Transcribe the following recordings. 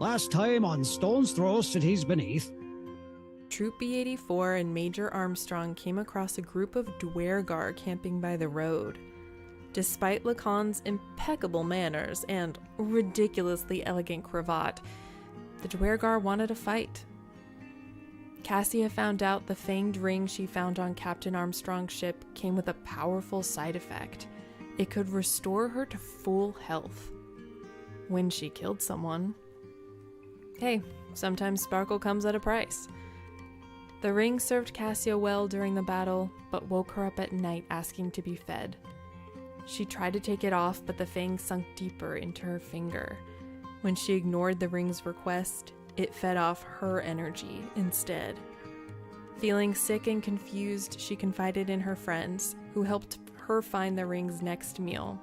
Last time on StonesThrow, Cities Beneath. Troop B-84 and Major Armstrong came across a group of Duergar camping by the road. Despite Lacan's impeccable manners and ridiculously elegant cravat, the Duergar wanted a fight. Cassia found out the fanged ring she found on Captain Armstrong's ship came with a powerful side effect. It could restore her to full health when she killed someone. Hey, sometimes sparkle comes at a price. The ring served Cassia well during the battle, but woke her up at night asking to be fed. She tried to take it off, but the fangs sunk deeper into her finger. When she ignored the ring's request, it fed off her energy instead. Feeling sick and confused, she confided in her friends, who helped her find the ring's next meal.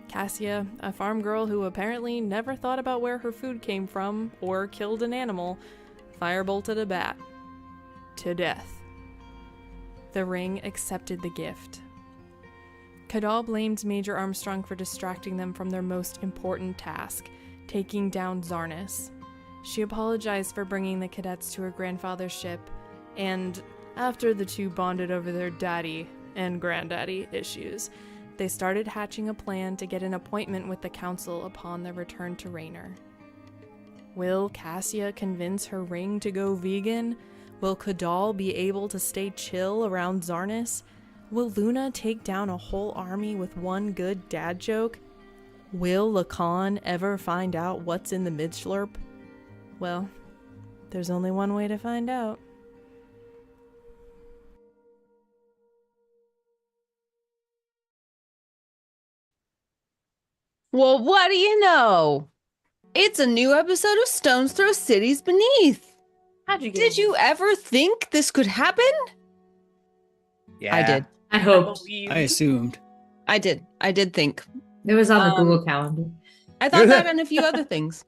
Cassia, a farm girl who apparently never thought about where her food came from or killed an animal, firebolted a bat. To death. The ring accepted the gift. Kadal blamed Major Armstrong for distracting them from their most important task, taking down Zarnus. She apologized for bringing the cadets to her grandfather's ship, and after the two bonded over their daddy and granddaddy issues, they started hatching a plan to get an appointment with the council upon their return to Rener. Will Cassia convince her ring to go vegan? Will Kadal be able to stay chill around Zarnus? Will Luna take down a whole army with one good dad joke? Will Lacan ever find out what's in the mid-slurp? Well, there's only one way to find out. Well, what do you know? It's a new episode of StonesThrow Cities Beneath. How'd you get Did you ever think this could happen? Yeah. I did. I hoped. I assumed. I did think. It was on the Google Calendar. I thought that and a few other things.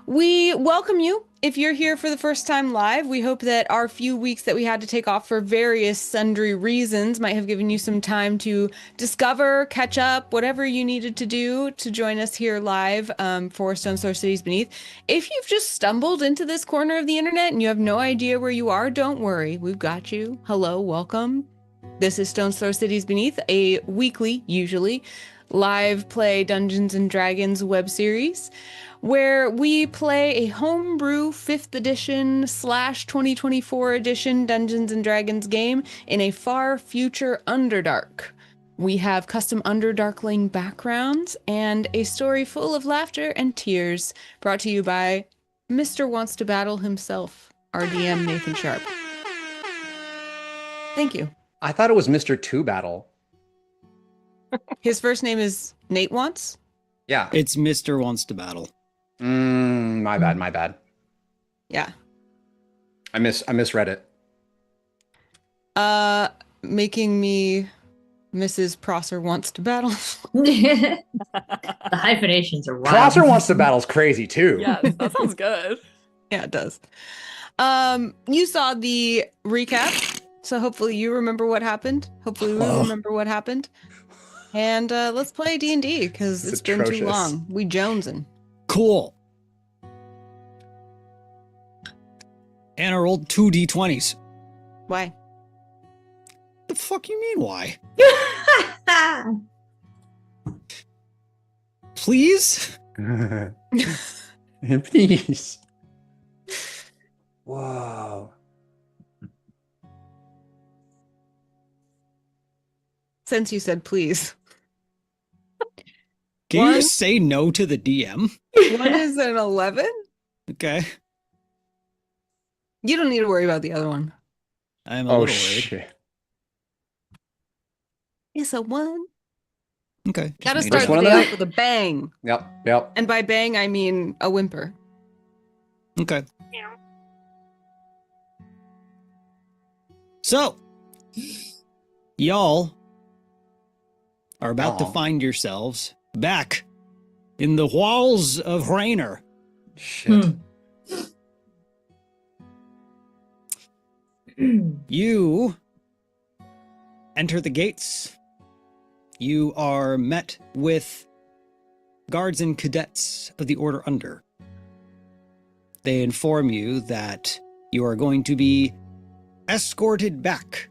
We welcome you. If you're here for the first time live, we hope that our few weeks that we had to take off for various sundry reasons might have given you some time to discover, catch up, whatever you needed to do to join us here live for StonesThrow Cities Beneath. If you've just stumbled into this corner of the internet and you have no idea where you are, don't worry. We've got you. Hello, welcome. This is StonesThrow Cities Beneath, a weekly, usually, live play Dungeons & Dragons web series where we play a homebrew 5th edition / 2024 edition Dungeons & Dragons game in a far future Underdark. We have custom Underdarkling backgrounds and a story full of laughter and tears, brought to you by Mr. Wants to Battle himself, our DM Nathan Sharp. Thank you. I thought it was Mr. Two-Battle. His first name is Nate Wants? Yeah. It's Mr. Wants to Battle. My bad. Yeah. I misread it. Making me Mrs. Prosser Wants to Battle. The hyphenations are wild. Prosser Wants to Battle's crazy too. Yeah, that sounds good. Yeah, it does. You saw the recap, so hopefully you remember what happened. Hopefully we remember what happened. And let's play D&D, because it's been too long. We jonesing. Cool. And I rolled 2 d20s. Why? The fuck you mean, why? Please? Please. Whoa. Since you said please. Can you just say no to the DM? One is an 11? Okay. You don't need to worry about the other one. I'm a little worried. Shit. It's a 1. Okay. Gotta just start made the one day of them? out with a bang. Yep. And by bang, I mean a whimper. it. Okay. So, y'all are about to find yourselves back in the walls of Rener. Shit. You enter the gates. You are met with guards and cadets of the Order Under. they inform you that you are going to be escorted back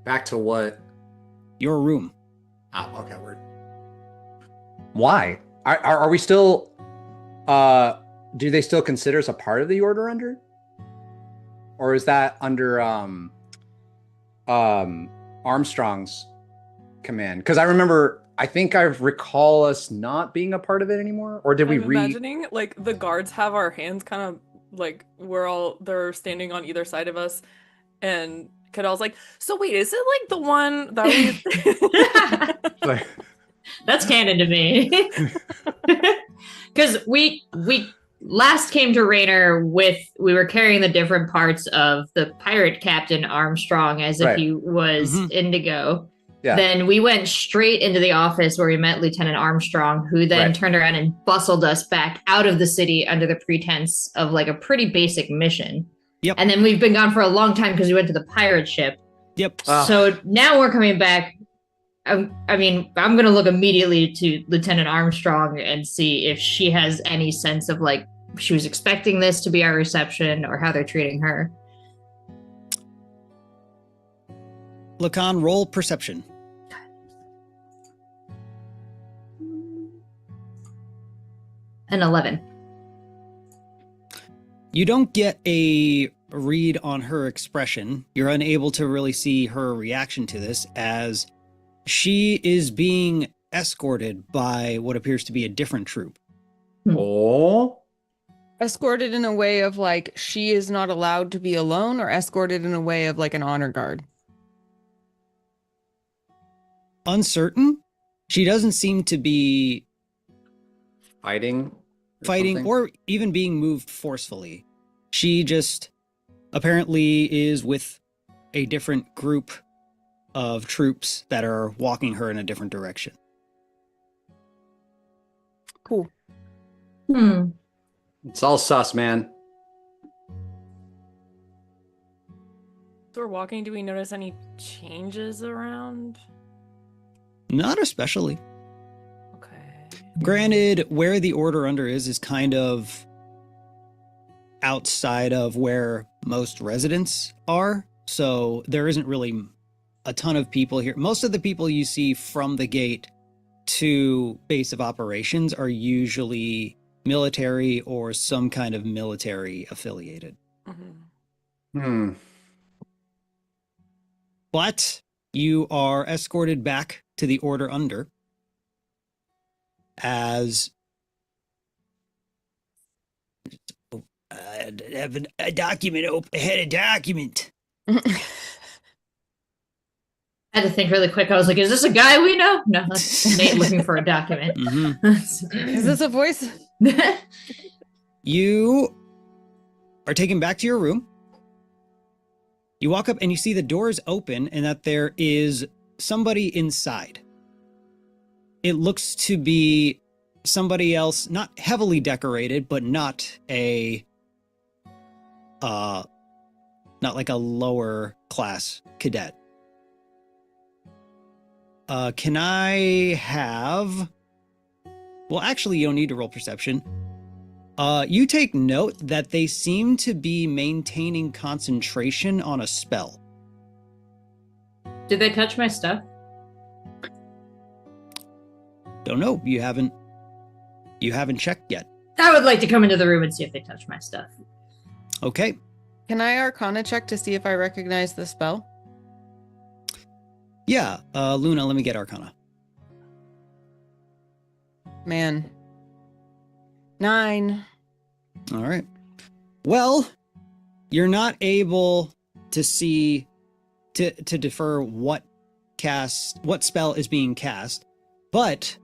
Back to what? your room. Oh, okay, word. Why? Are we still? Do they still consider us a part of the Order under? Or is that under Armstrong's command? Because I think I recall us not being a part of it anymore. Or did we I'm imagining like the guards have our hands kind of like they're standing on either side of us, and Cadell's like, so wait, is it like the one that we That's canon to me. Because we last came to Rener we were carrying the different parts of the pirate captain Armstrong as if he was Indigo. Yeah. Then we went straight into the office where we met Lieutenant Armstrong, who then turned around and bustled us back out of the city under the pretense of like a pretty basic mission. Yep. And then we've been gone for a long time because we went to the pirate ship. Yep. So now we're coming back. I'm going to look immediately to Lieutenant Armstrong and see if she has any sense of like she was expecting this to be our reception or how they're treating her. Lacan, roll perception. An 11. You don't get a read on her expression. You're unable to really see her reaction to this as she is being escorted by what appears to be a different troop. Oh. Escorted in a way of like she is not allowed to be alone, or escorted in a way of like an honor guard? Uncertain. She doesn't seem to be Fighting fighting or even being moved forcefully. She just apparently is with a different group of troops that are walking her in a different direction. Cool. It's all sus, man. So we're walking, do we notice any changes around? Not especially. Okay. Granted, where the Order under is kind of outside of where most residents are, so there isn't really a ton of people here. Most of the people you see from the gate to base of operations are usually military or some kind of military affiliated. But you are escorted back to the Order under as I have a document open. I had a document. I had to think really quick. I was like, is this a guy we know? No, that's Nate looking for a document. Is this a voice? You are taken back to your room. You walk up and you see the doors open and that there is somebody inside. It looks to be somebody else, not heavily decorated, but not like a lower class cadet. Can I have... Well, actually, you don't need to roll perception. You take note that they seem to be maintaining concentration on a spell. Did they touch my stuff? Don't know. You haven't checked yet. I would like to come into the room and see if they touch my stuff. Okay. Can I Arcana check to see if I recognize the spell? Yeah. Luna, let me get Arcana. Man. 9. All right. Well, you're not able to see to defer what spell is being cast, but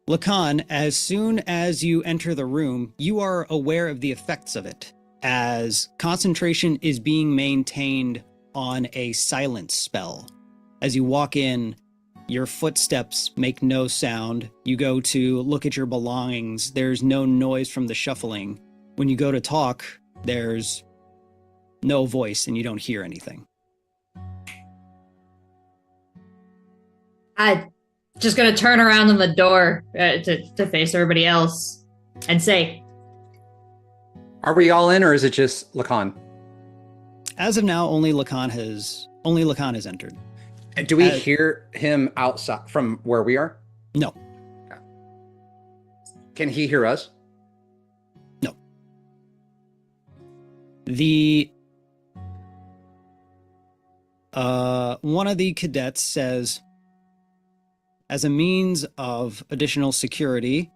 Lacan, as soon as you enter the room, you are aware of the effects of it, as concentration is being maintained on a silence spell. As you walk in, your footsteps make no sound. You go to look at your belongings. There's no noise from the shuffling. When you go to talk, there's no voice and you don't hear anything. I just gonna turn around on the door to face everybody else. and say, Are we all in, or is it just Lacan? As of now, only Lacan has entered. And do we hear him outside from where we are? No. Okay. Can he hear us? No. One of the cadets says, as a means of additional security,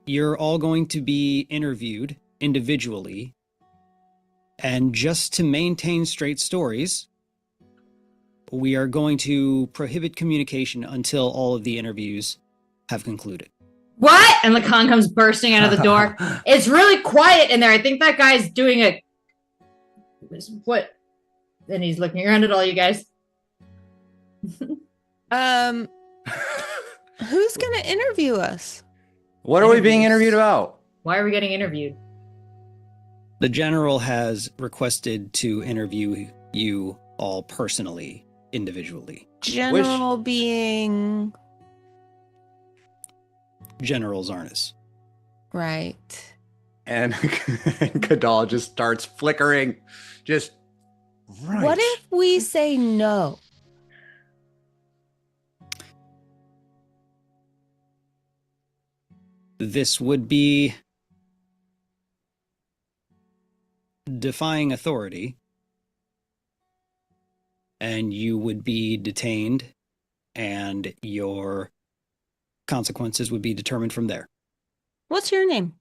you're all going to be interviewed individually, and just to maintain straight stories, we are going to prohibit communication until all of the interviews have concluded. what? And Lacan comes bursting out of the door. It's really quiet in there. I think that guy's doing a... What? Then he's looking around at all you guys. Who's gonna interview us? What are we being interviewed about? Why are we getting interviewed? The general has requested to interview you all personally, individually. General being General Zarnus. right. And Kadal just starts flickering. Just right. What if we say no? This would be defying authority, and you would be detained, and your consequences would be determined from there. What's your name?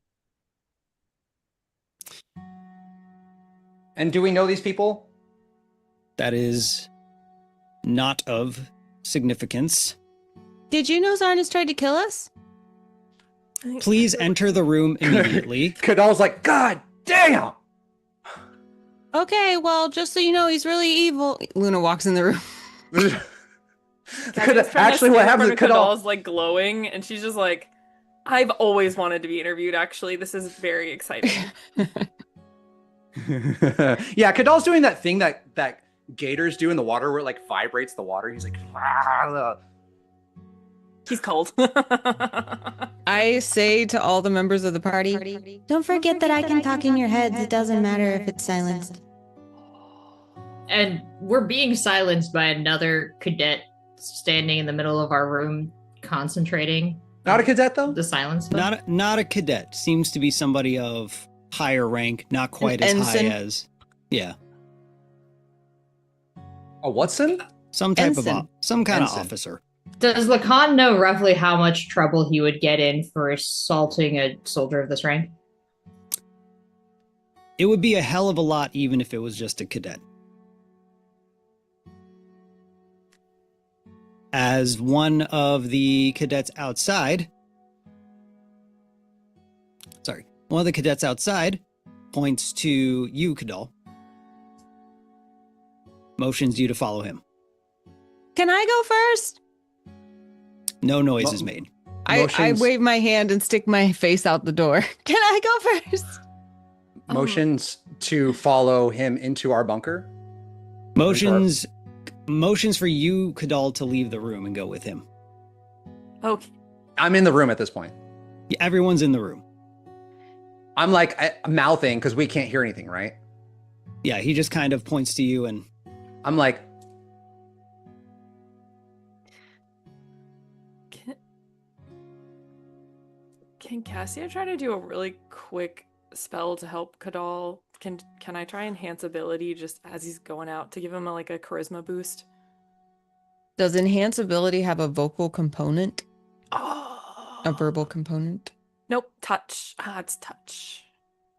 And do we know these people? That is not of significance. Did you know Zarnus tried to kill us? Please enter the room immediately. Kadal's like, God damn! Okay, well, just so you know, he's really evil. Luna walks in the room. Actually, what happens is Kadal's like glowing, and she's just like, I've always wanted to be interviewed, actually. This is very exciting. Yeah, Kadal's doing that thing that gators do in the water where it like vibrates the water. He's like, ah. He's cold. I say to all the members of the party, Don't forget that I can talk in your heads. It doesn't matter if it's silenced. And we're being silenced by another cadet standing in the middle of our room, concentrating. Not a cadet though? The silence. Not a cadet. Seems to be somebody of higher rank, not quite as ensign? high as. Yeah. A Watson? Some type Ensign. of some kind Ensign. of officer. Does Lacan know roughly how much trouble he would get in for assaulting a soldier of this rank? It would be a hell of a lot even if it was just a cadet. As one of the cadets outside points to you, Kadal. Motions you to follow him. can I go first? No noise is made. I Motions- wave my hand and stick my face out the door. Can I go first? Motions to follow him into our bunker. Motions for you, Kadal, to leave the room and go with him. Okay. I'm in the room at this point. Yeah, everyone's in the room. I'm like mouthing because we can't hear anything, right? Yeah, he just kind of points to you and I'm like, Can Cassia try to do a really quick spell to help Kadal? Can I try enhance ability just as he's going out to give him a charisma boost? Does enhance ability have a vocal component? Oh. A verbal component? Nope. Touch. It's touch.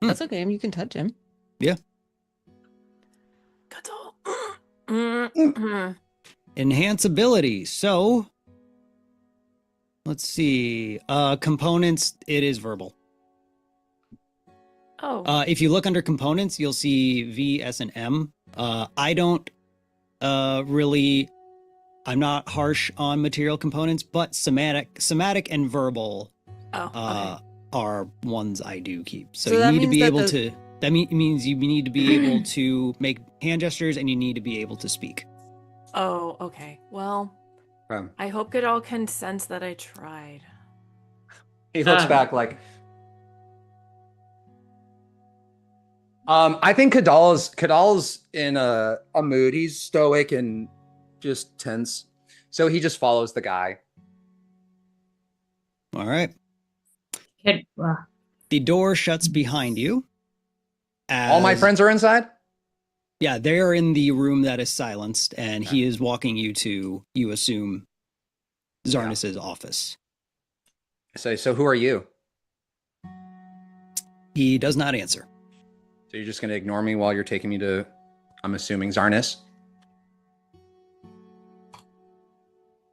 That's okay. You can touch him. Kadal. enhance ability. So let's see. Components, it is verbal. Oh. If you look under components, you'll see V, S, and M. I don't really, I'm not harsh on material components, but somatic and verbal are ones I do keep. So you that need to means be that able to, that means you need to be able to make hand gestures and you need to be able to speak. Oh, okay. Well, I hope Kadal can sense that I tried. He looks back like, I think Kadal's in a mood. He's stoic and just tense. So he just follows the guy. All right. The door shuts behind you. All my friends are inside? Yeah, they are in the room that is silenced, and he is walking you to, you assume, Zarnis's office. So who are you? He does not answer. So you're just going to ignore me while you're taking me to, I'm assuming, Zarnis?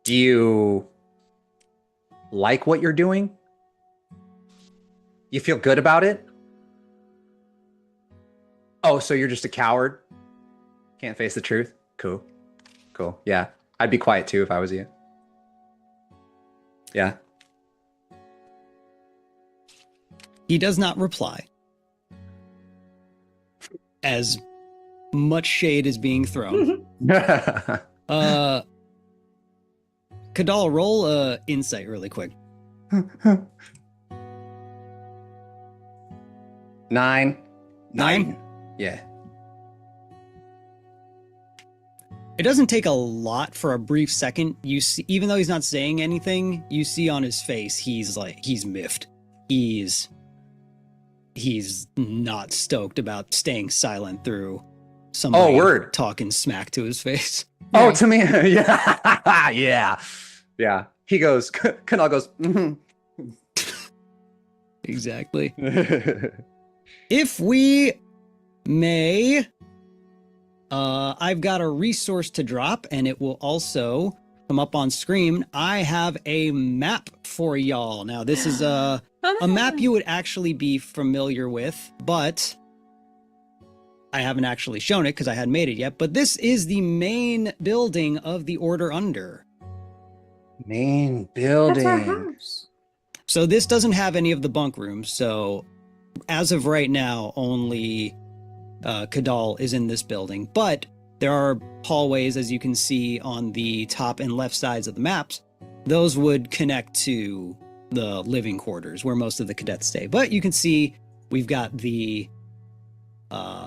Do you like what you're doing? You feel good about it? Oh, so you're just a coward? Can't face the truth? Cool. Yeah. I'd be quiet too if I was you. Yeah. He does not reply. As much shade is being thrown. Kadal, roll insight really quick. 9. 9? Yeah. It doesn't take a lot for a brief second. You see, even though he's not saying anything, you see on his face, he's miffed. He's not stoked about staying silent through somebody talking smack to his face. Oh, to me? Yeah. Yeah. He goes, Kanal goes, Exactly. If we may, I've got a resource to drop, and it will also come up on screen. I have a map for y'all. Now, this is a map you would actually be familiar with, but I haven't actually shown it because I hadn't made it yet. But this is the main building of the Order Under. Main building. That's our house. So this doesn't have any of the bunk rooms. So as of right now, only Kadal is in this building. But there are hallways, as you can see on the top and left sides of the maps. Those would connect to the living quarters where most of the cadets stay. But you can see we've got the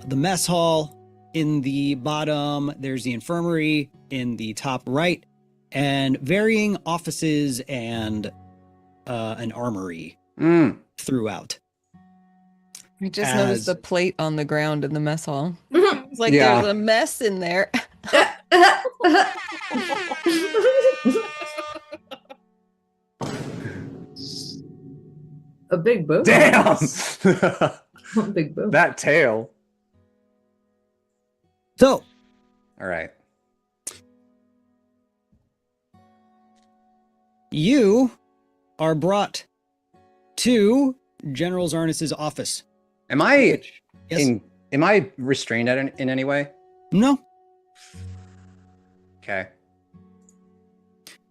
mess hall in the bottom. There's the infirmary in the top right, and varying offices and an armory throughout. I just noticed the plate on the ground in the mess hall. Mhm. It's like there's a mess in there. A big boom. Damn. A big boom. That tail. So, all right. You are brought to General Zarnis's office. Am I Yes. am I restrained in any way? No. Okay.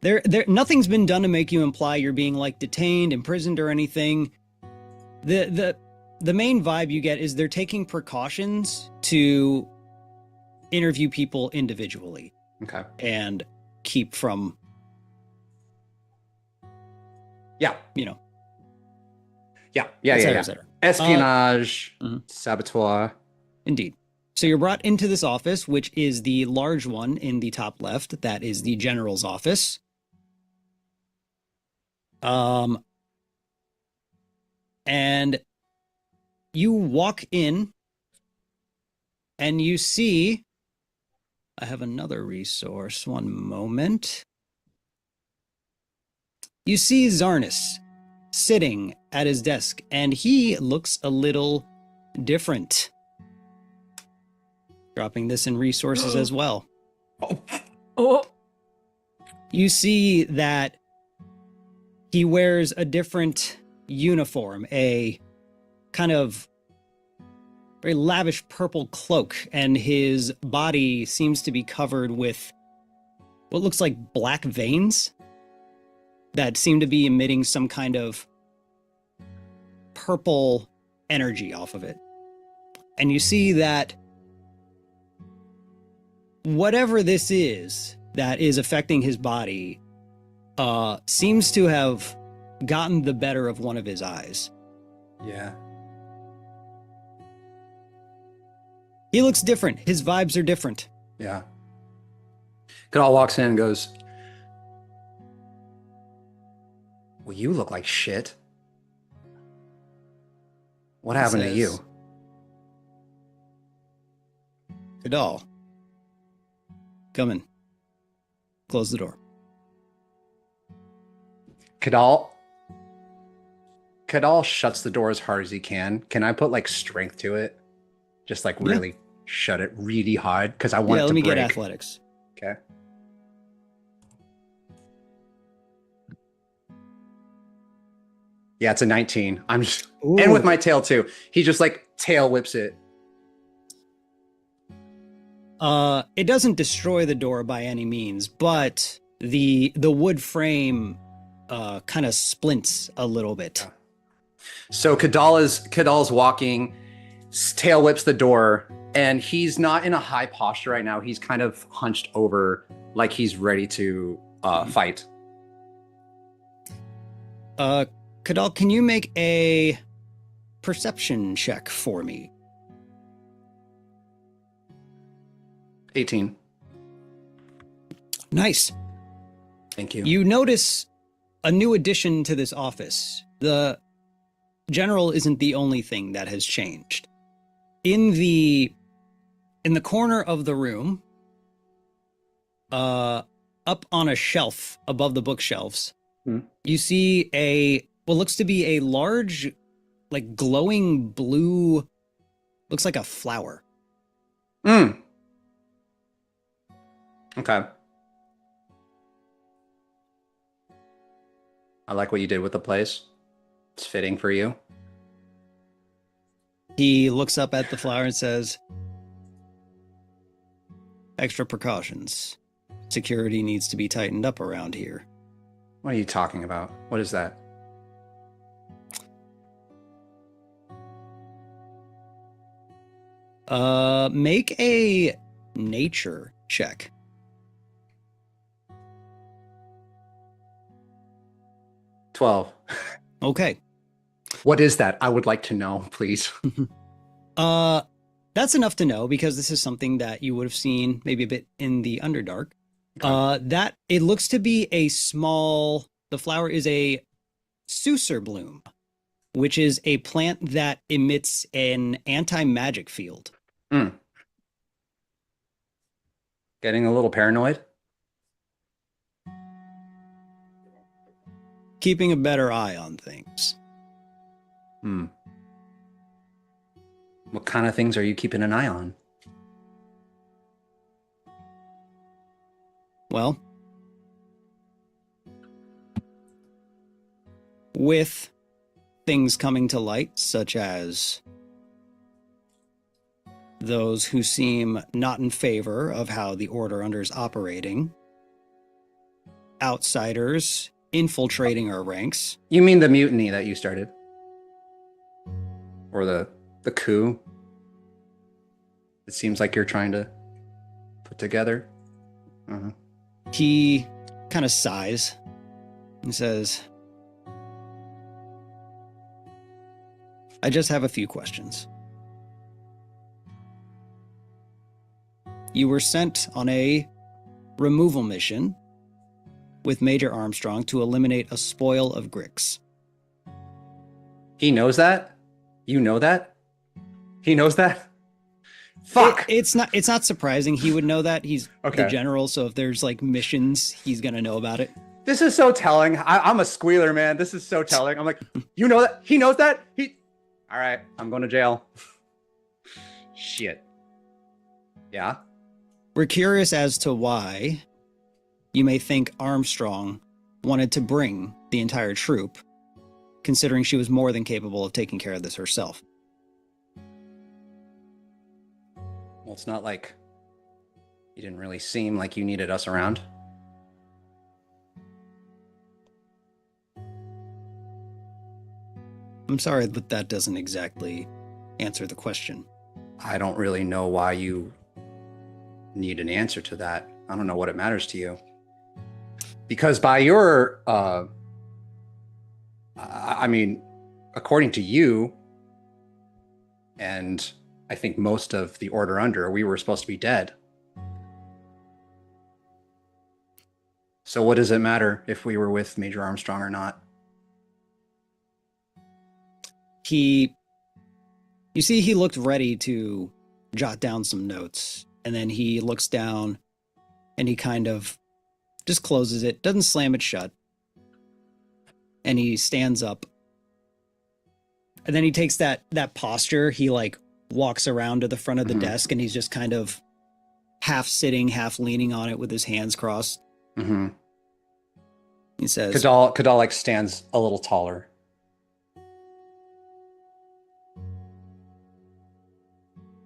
There nothing's been done to make you imply you're being like detained, imprisoned, or anything. The main vibe you get is they're taking precautions to interview people individually. Okay. And keep from Yeah. et Yeah. cetera. Espionage, mhm. saboteur. Indeed. So you're brought into this office, which is the large one in the top left. That is the general's office. And you walk in and you see, I have another resource, one moment. You see Zarnis sitting at his desk, and he looks a little different. Dropping this in resources as well. Oh, You see that he wears a different uniform, a kind of very lavish purple cloak, and his body seems to be covered with what looks like black veins that seem to be emitting some kind of purple energy off of it. And you see that whatever this is that is affecting his body seems to have gotten the better of one of his eyes. Yeah. He looks different. His vibes are different. Yeah. Kadal walks in and goes, well, you look like shit. What happened to you? Kadal, come in. Close the door. Kadal shuts the door as hard as he can. Can I put like strength to it? Just like really shut it really hard because I want it to break. Let me get athletics. Okay. Yeah, it's a 19. I'm just and with my tail too. He just like tail whips it. It doesn't destroy the door by any means, but the wood frame kind of splints a little bit. Yeah. So Kadal's walking, tail whips the door, and he's not in a high posture right now. He's kind of hunched over like he's ready to fight. Kadal, can you make a perception check for me? 18. Nice. Thank you. You notice a new addition to this office. The general isn't the only thing that has changed. In the corner of the room, up on a shelf above the bookshelves, you see what looks to be a large, like glowing blue, looks like a flower. Okay. I like what you did with the place. It's fitting for you. He looks up at the flower and says, extra precautions. Security needs to be tightened up around here. What are you talking about? What is that? Make a nature check. 12. Okay. What is that? I would like to know, please. That's enough to know because this is something that you would have seen maybe a bit in the Underdark. Okay. That it looks to be the flower is a Sucer bloom, which is a plant that emits an anti-magic field. Getting a little paranoid? Keeping a better eye on things. What kind of things are you keeping an eye on? Well, with things coming to light, such as those who seem not in favor of how the Order Under is operating, outsiders infiltrating our ranks. You mean the mutiny that you started? Or the coup? It seems like you're trying to put together. He kind of sighs and says, I just have a few questions. You were sent on a removal mission with Major Armstrong to eliminate a spoil of Grix. He knows that? You know that? He knows that? Fuck! It's not surprising he would know that. He's the general, so if there's like missions, he's gonna know about it. This is so telling. I'm a squealer, man. This is so telling. I'm like, you know that? He knows that? All right, I'm going to jail. Shit. Yeah? We're curious as to why you may think Armstrong wanted to bring the entire troop, considering she was more than capable of taking care of this herself. Well, it's not like you didn't really seem like you needed us around. I'm sorry, but that doesn't exactly answer the question. I don't really know why you need an answer to that. I don't know what it matters to you. Because by your, I mean, according to you, and I think most of the Order Under, we were supposed to be dead. So what does it matter if we were with Major Armstrong or not? You see, he looked ready to jot down some notes, and then he looks down and he kind of just closes it, doesn't slam it shut, and he stands up. And then he takes that posture. He like walks around to the front of the desk, and he's just kind of half sitting, half leaning on it with his hands crossed. Mm-hmm. He says, Kadal like stands a little taller.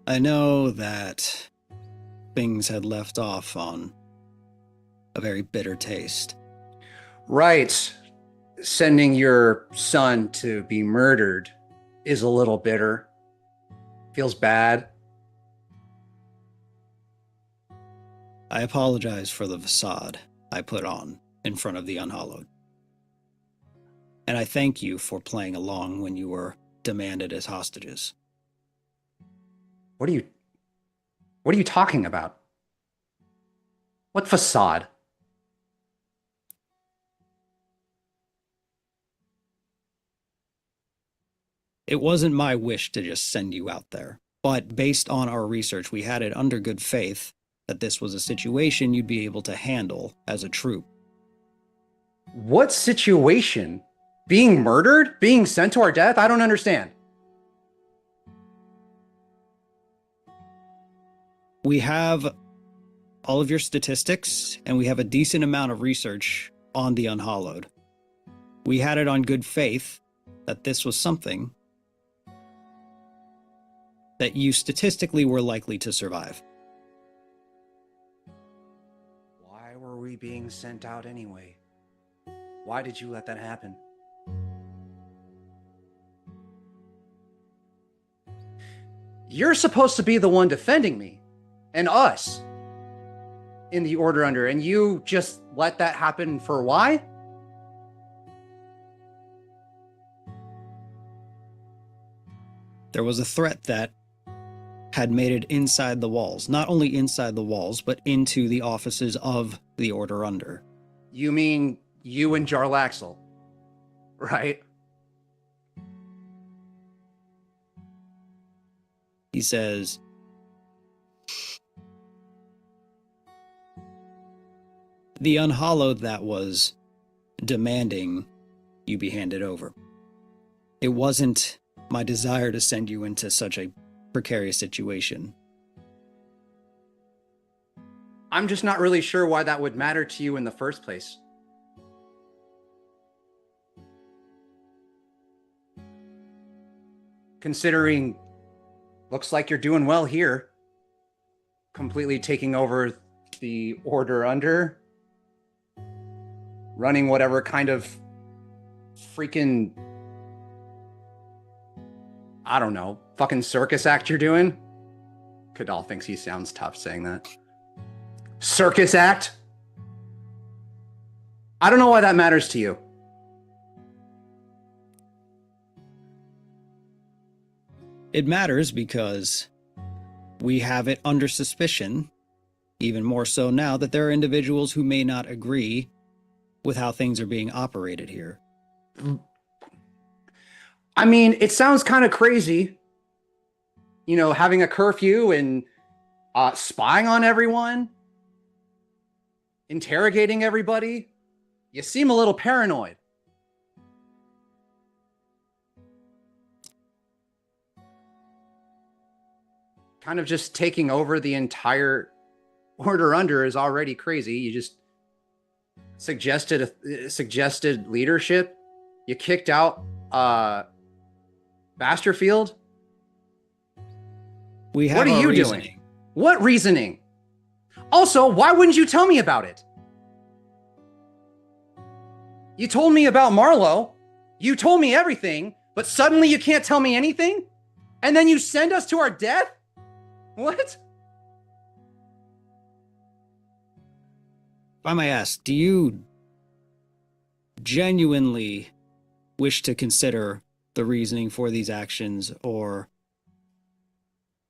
I know that things had left off on a very bitter taste. Right. Sending your son to be murdered is a little bitter. Feels bad. I apologize for the facade I put on in front of the Unhallowed. And I thank you for playing along when you were demanded as hostages. What are you talking about? What facade? It wasn't my wish to just send you out there, but based on our research, we had it under good faith that this was a situation you'd be able to handle as a troop. What situation? Being murdered? Being sent to our death? I don't understand. We have all of your statistics, and we have a decent amount of research on the Unhallowed. We had it on good faith that this was something that you statistically were likely to survive. Why were we being sent out anyway? Why did you let that happen? You're supposed to be the one defending me and us in the Order Under, and you just let that happen for why? There was a threat that had made it inside the walls, not only inside the walls, but into the offices of the Order Under. You mean you and Jarlaxle, right? He says, the Unhallowed that was demanding you be handed over. It wasn't my desire to send you into such a precarious situation. I'm just not really sure why that would matter to you in the first place. Considering, looks like you're doing well here. Completely taking over the Order Under. Running whatever kind of freaking, I don't know, fucking circus act you're doing. Kadal thinks he sounds tough saying that. Circus act? I don't know why that matters to you. It matters because we have it under suspicion, even more so now, that there are individuals who may not agree with how things are being operated here. I mean, it sounds kind of crazy, you know, having a curfew and spying on everyone, interrogating everybody. You seem a little paranoid. Kind of just taking over the entire Order Under is already crazy. You just suggested leadership. You kicked out Basterfield. We have What are our you reasoning. doing? What reasoning? Also, why wouldn't you tell me about it? You told me about Marlowe. You told me everything, but suddenly you can't tell me anything? And then you send us to our death? What? If I may ask, do you genuinely wish to consider the reasoning for these actions, or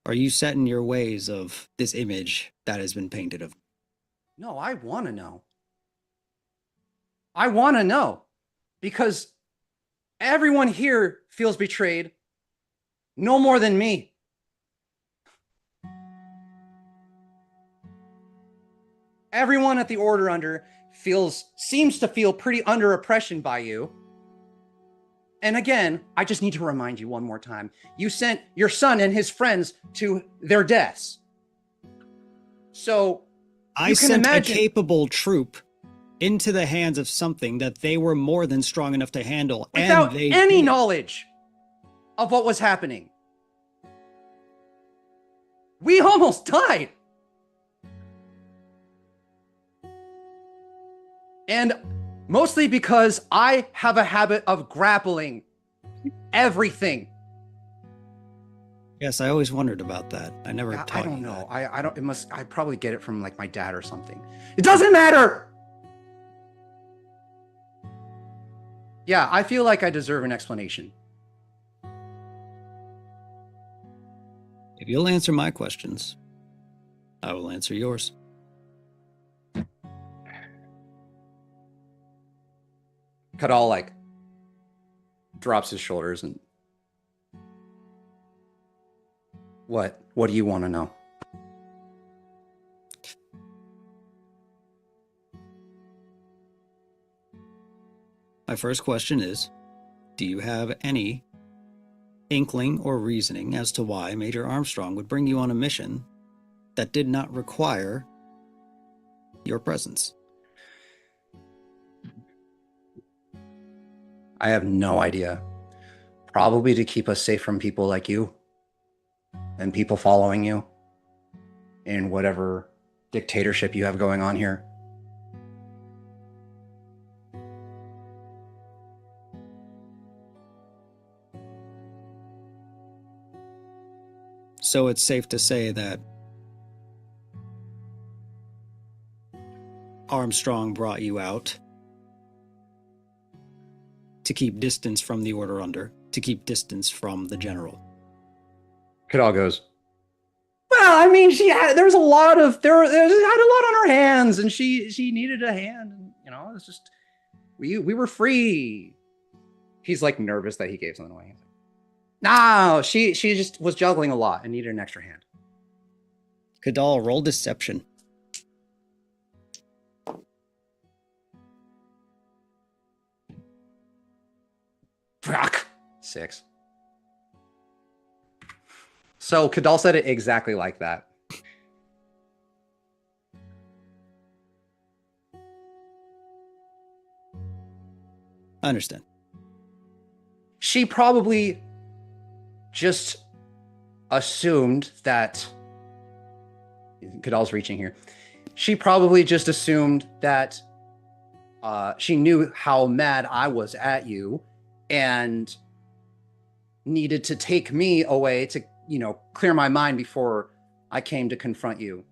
are you set in your ways of this image that has been painted of? No, I want to know. I want to know because everyone here feels betrayed no more than me. Everyone at the Order Under seems to feel pretty under oppression by you. And again, I just need to remind you one more time. You sent your son and his friends to their deaths. So I sent a capable troop into the hands of something that they were more than strong enough to handle. Without and they any knowledge of what was happening. We almost died. And mostly because I have a habit of grappling everything. Yes, I always wondered about that. I never taught I don't you know. that. I don't, I probably get it from like my dad or something. It doesn't matter. Yeah, I feel like I deserve an explanation. If you'll answer my questions, I will answer yours. Kadal like drops his shoulders and what do you want to know? My first question is, do you have any inkling or reasoning as to why Major Armstrong would bring you on a mission that did not require your presence? I have no idea. Probably to keep us safe from people like you and people following you in whatever dictatorship you have going on here. So it's safe to say that Armstrong brought you out to keep distance from the Order Under, to keep distance from the General. Kadal goes, well, I mean, there's a lot on her hands, and she needed a hand, and you know, it's just we were free. He's like nervous that he gave something away. No, she just was juggling a lot and needed an extra hand. Kadal, roll deception. Fuck. 6. So Kadal said it exactly like that. I understand. She probably just assumed that Kadal's reaching here. She probably just assumed that she knew how mad I was at you and needed to take me away to, clear my mind before I came to confront you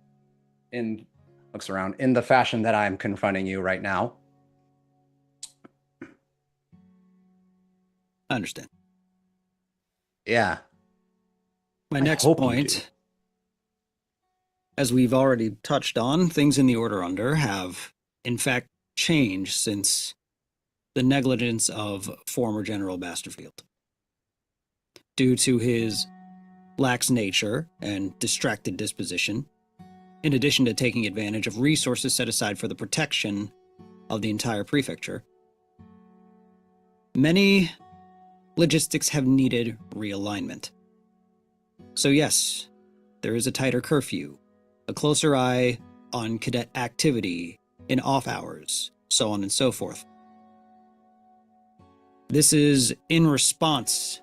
looks around in the fashion that I'm confronting you right now. I understand. Yeah. My next point, as we've already touched on, things in the Order Under have, in fact, changed since the negligence of former General Basterfield. Due to his lax nature and distracted disposition, in addition to taking advantage of resources set aside for the protection of the entire prefecture, many logistics have needed realignment. So yes, there is a tighter curfew, a closer eye on cadet activity in off hours, so on and so forth. This is in response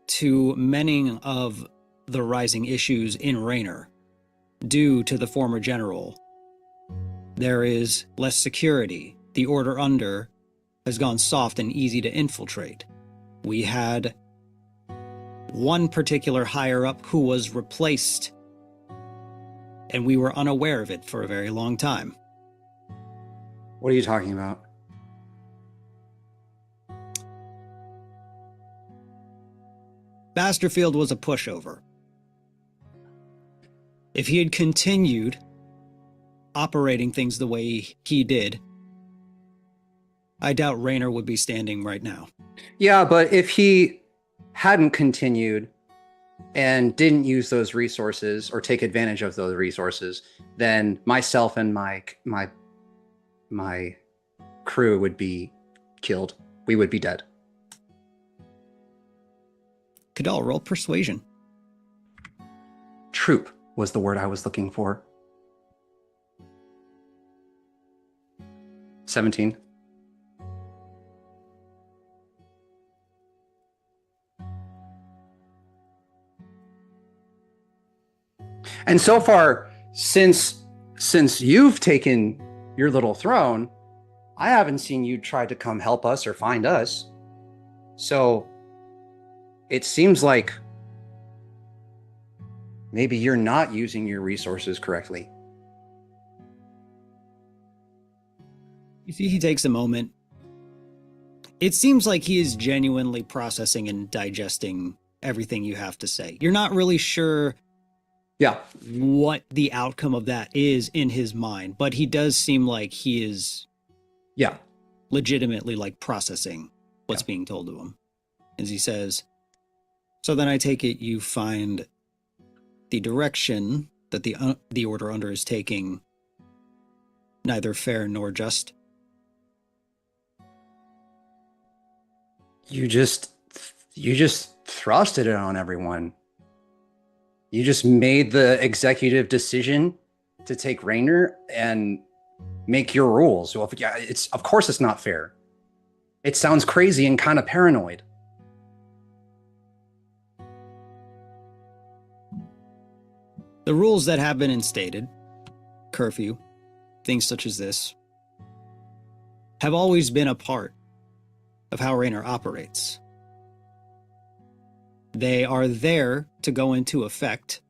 to many of the rising issues in Rener. Due to the former general, there is less security. The Order Under has gone soft and easy to infiltrate. We had one particular higher-up who was replaced, and we were unaware of it for a very long time. What are you talking about? Basterfield was a pushover. If he had continued operating things the way he did, I doubt Rener would be standing right now. Yeah, but if he hadn't continued and didn't use those resources or take advantage of those resources, then myself and my crew would be killed. We would be dead. Kadal, roll persuasion. Troop was the word I was looking for. 17. And so far, since you've taken your little throne, I haven't seen you try to come help us or find us. So it seems like maybe you're not using your resources correctly. You see, he takes a moment. It seems like he is genuinely processing and digesting everything you have to say. You're not really sure what the outcome of that is in his mind, but he does seem like he is legitimately like processing what's being told to him. As he says, so then I take it you find the direction that the Order Under is taking neither fair nor just. You just thrusted it on everyone. You just made the executive decision to take Rener and make your rules. Well, of course it's not fair. It sounds crazy and kind of paranoid. The rules that have been instated, curfew, things such as this, have always been a part of how Rener operates. They are there to go into effect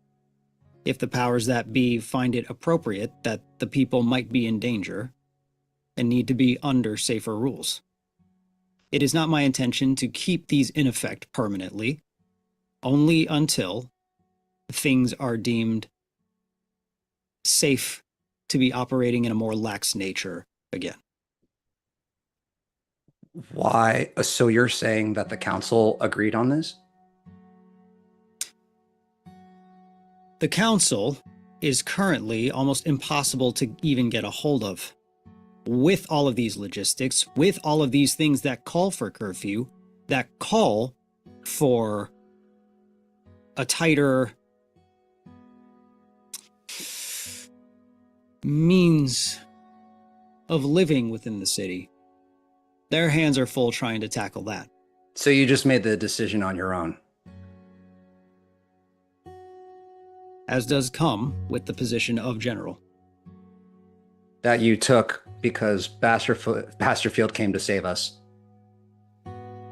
if the powers that be find it appropriate that the people might be in danger and need to be under safer rules. It is not my intention to keep these in effect permanently, only until things are deemed safe to be operating in a more lax nature again. Why? So you're saying that the council agreed on this? The council is currently almost impossible to even get a hold of. With all of these logistics, with all of these things that call for curfew, that call for a tighter means of living within the city, their hands are full trying to tackle that. So you just made the decision on your own? As does come with the position of general. That you took because Basterfield came to save us?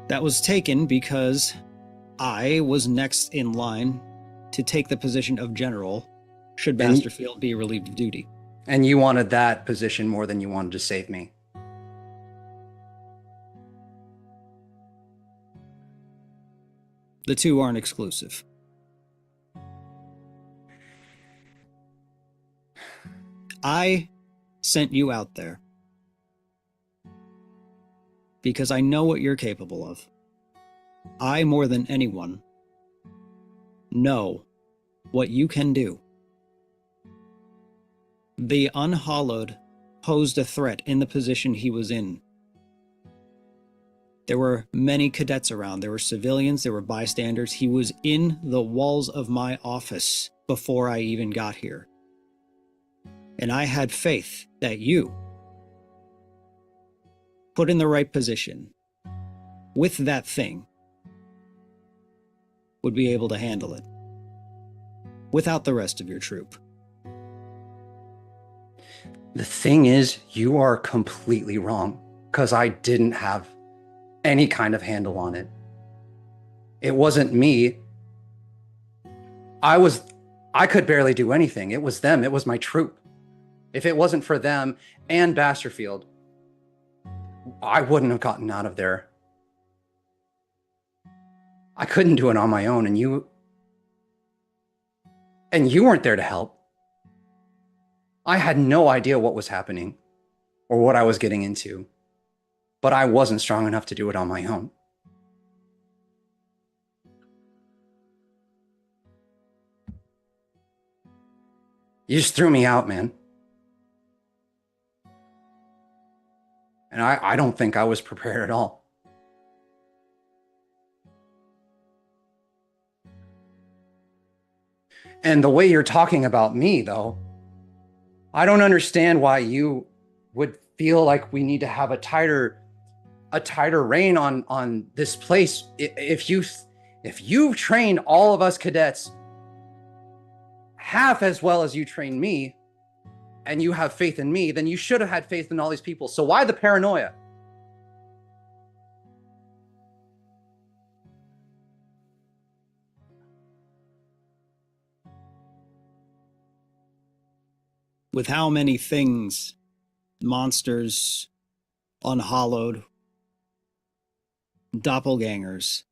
That was taken because I was next in line to take the position of general should Basterfield be relieved of duty. And you wanted that position more than you wanted to save me? The two aren't exclusive. I sent you out there because I know what you're capable of. I, more than anyone, know what you can do. The Unhallowed posed a threat in the position he was in. There were many cadets around. There were civilians, there were bystanders. He was in the walls of my office before I even got here. And I had faith that you, put in the right position, with that thing, would be able to handle it. Without the rest of your troop. The thing is, you are completely wrong, because I didn't have any kind of handle on it. It wasn't me. I could barely do anything. It was them. It was my troop. If it wasn't for them and Basterfield, I wouldn't have gotten out of there. I couldn't do it on my own, and you weren't there to help. I had no idea what was happening or what I was getting into, but I wasn't strong enough to do it on my own. You just threw me out, man. And I don't think I was prepared at all. And the way you're talking about me, though, I don't understand why you would feel like we need to have a tighter rein on this place. If you trained all of us cadets half as well as you trained me, and you have faith in me, then you should have had faith in all these people. So why the paranoia? With how many things, monsters, unhallowed, doppelgangers,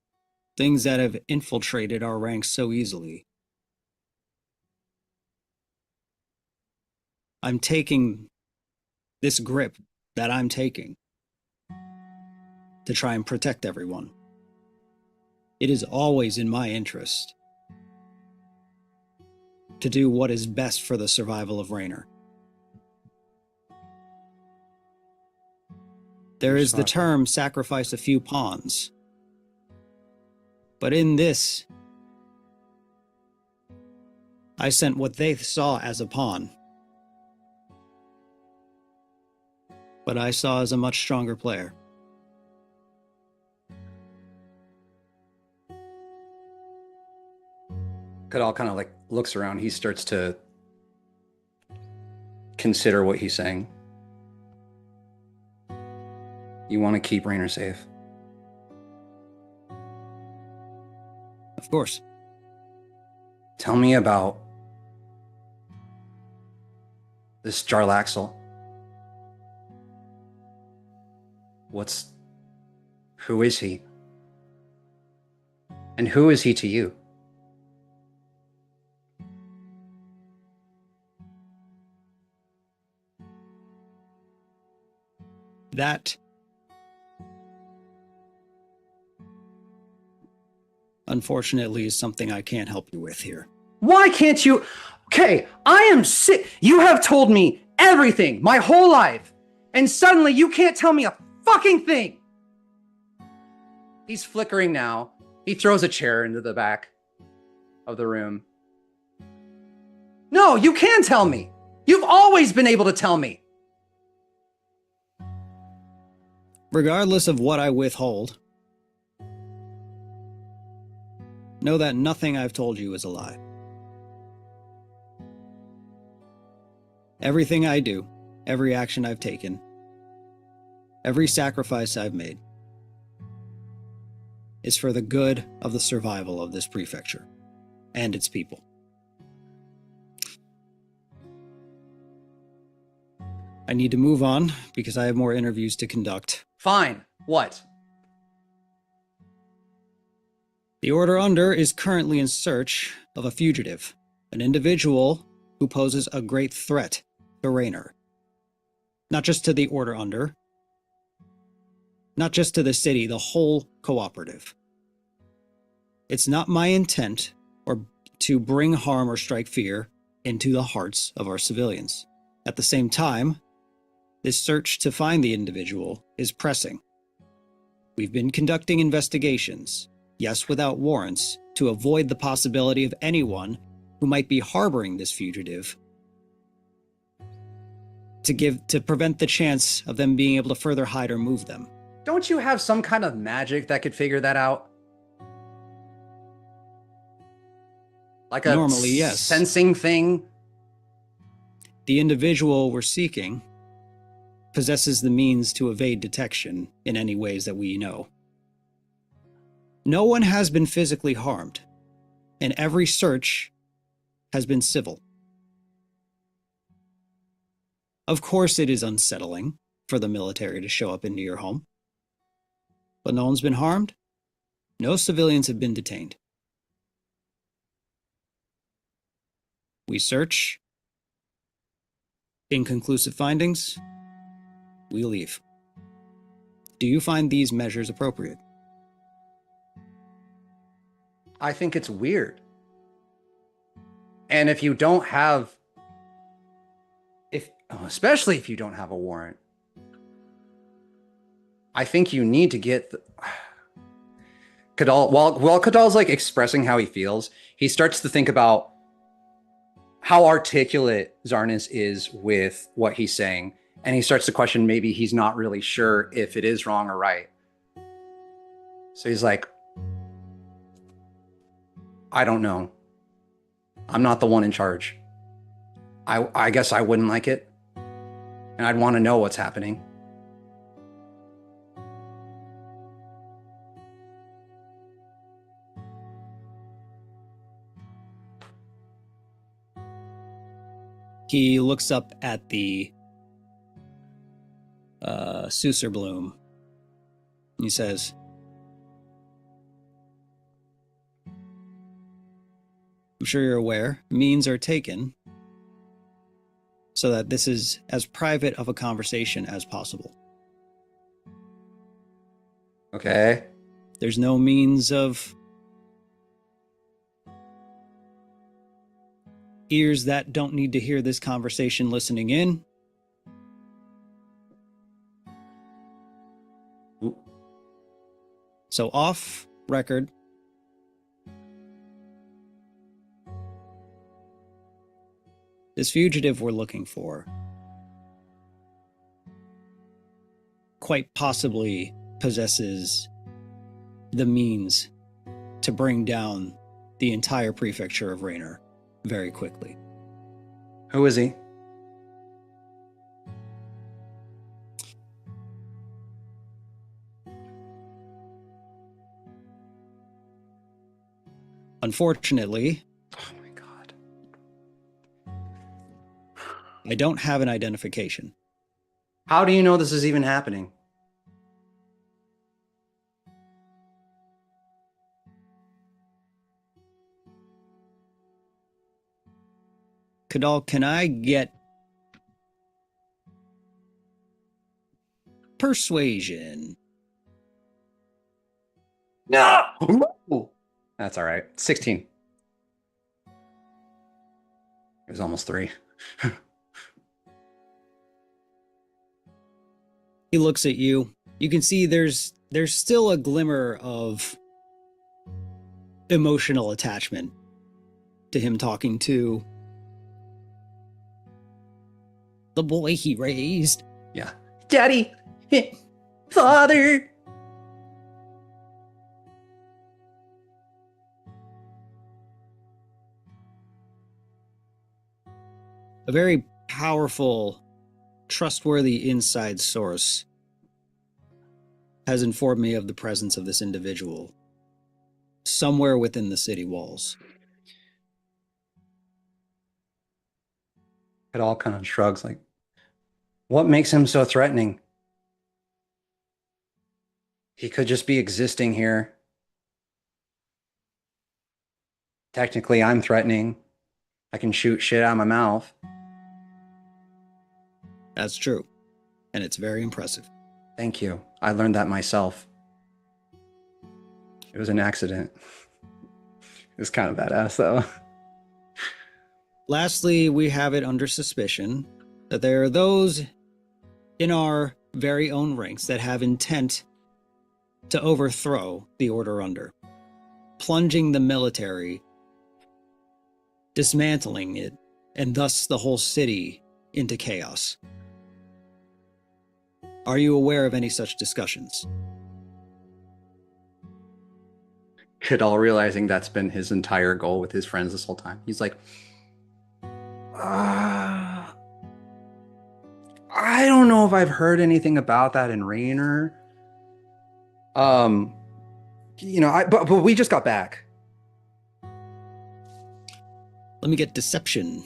things that have infiltrated our ranks so easily. I'm taking this grip that I'm taking to try and protect everyone. It is always in my interest to do what is best for the survival of Rener. There is the term sacrifice a few pawns. But in this, I sent what they saw as a pawn. But I saw as a much stronger player. Kadal kind of like looks around. He starts to consider what he's saying. You want to keep Rener safe? Of course. Tell me about this Jarlaxle. Who is he? And who is he to you? That, unfortunately, is something I can't help you with here. Why can't you? Okay, I am sick. You have told me everything my whole life, and suddenly you can't tell me a fucking thing. He's flickering now. He throws a chair into the back of the room. No, you can tell me. You've always been able to tell me. Regardless of what I withhold, know that nothing I've told you is a lie. Everything I do, every action I've taken, every sacrifice I've made, is for the good of the survival of this prefecture and its people. I need to move on because I have more interviews to conduct. Fine. What? The Order Under is currently in search of a fugitive, an individual who poses a great threat to Rener. Not just to the Order Under, not just to the city, the whole cooperative. It's not my intent or to bring harm or strike fear into the hearts of our civilians. At the same time, this search to find the individual is pressing. We've been conducting investigations, yes, without warrants, to avoid the possibility of anyone who might be harboring this fugitive, to prevent the chance of them being able to further hide or move them. Don't you have some kind of magic that could figure that out? Like a normally, yes, sensing thing? The individual we're seeking possesses the means to evade detection in any ways that we know. No one has been physically harmed, and every search has been civil. Of course, it is unsettling for the military to show up into your home, but no one's been harmed, No civilians have been detained. We search. Inconclusive findings. We leave. Do you find these measures appropriate? I think it's weird. And if you don't have, especially if you don't have a warrant, I think you need to get Kadal. While Kadal's like expressing how he feels, he starts to think about how articulate Zarnis is with what he's saying. And he starts to question maybe he's not really sure if it is wrong or right. So he's like, I don't know. I'm not the one in charge. I guess I wouldn't like it. And I'd want to know what's happening. He looks up at the Susur Bloom. He says, I'm sure you're aware, means are taken so that this is as private of a conversation as possible. Okay. There's no means of ears that don't need to hear this conversation listening in. Ooh. So off record, this fugitive we're looking for quite possibly possesses the means to bring down the entire prefecture of Rener very quickly. Who is he? Unfortunately, Oh my God. I don't have an identification. How do you know this is even happening? Kadal, can I get persuasion? No! Ooh. That's all right. 16. It was almost 3. He looks at you. You can see there's still a glimmer of emotional attachment to him talking to the boy he raised. Yeah. Daddy! Father! A very powerful, trustworthy inside source has informed me of the presence of this individual somewhere within the city walls. It all kind of shrugs like, what makes him so threatening? He could just be existing here. Technically, I'm threatening. I can shoot shit out of my mouth. That's true. And it's very impressive. Thank you. I learned that myself. It was an accident. It was kind of badass, though. Lastly, we have it under suspicion that there are those in our very own ranks that have intent to overthrow the Order Under, plunging the military, dismantling it, and thus the whole city into chaos. Are you aware of any such discussions? Kadal realizing that's been his entire goal with his friends this whole time. He's like, I don't know if I've heard anything about that in Rener. But we just got back. Let me get deception.